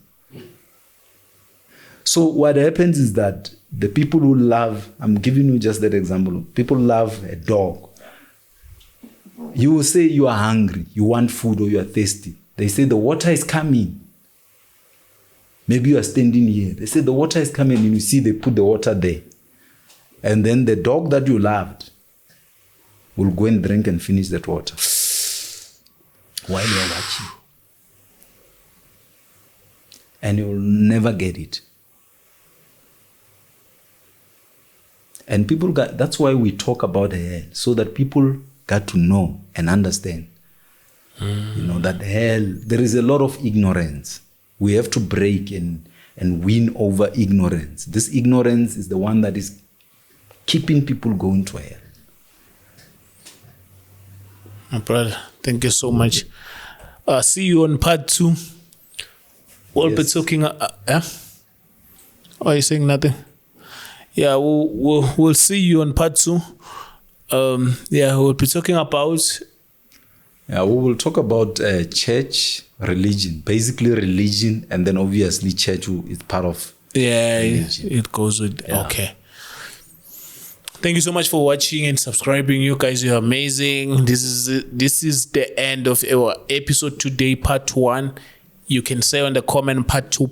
So what happens is that the people who love, I'm giving you just that example, people love a dog. You will say you are hungry, you want food, or you are thirsty. They say the water is coming. Maybe you are standing here. They say the water is coming, and you see they put the water there. And then the dog that you loved will go and drink and finish that water while you are watching. And you will never get it. And people that's why we talk about hell, so that people got to know and understand. You know, that hell, there is a lot of ignorance. We have to break and win over ignorance. This ignorance is the one that is keeping people going to hell. My brother, thank you so much. See you on part 2. We'll be talking. Yeah? Oh, you saying nothing? Yeah, we'll see you on part 2. We'll be talking about. Yeah, we will talk about church, religion, basically religion, and then obviously church is part of. Yeah, religion. it goes with. Yeah. Okay. Thank you so much for watching and subscribing. You guys are amazing. This is the end of our episode today, part 1. You can say on the comment part 2.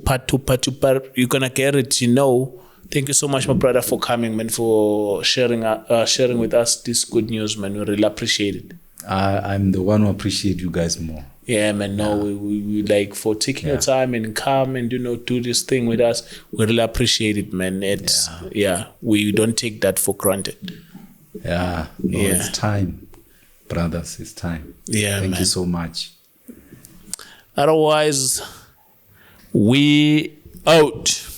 You're gonna get it, you know. Thank you so much, my brother, for coming, man, for sharing with us this good news, man. We really appreciate it. I'm the one who appreciate you guys more. Yeah, man. No, we like for taking your time and come and do this thing with us. We really appreciate it, man. It's we don't take that for granted. Yeah, no, it's time, brothers. It's time. Yeah, thank man. you so much. Otherwise, we out.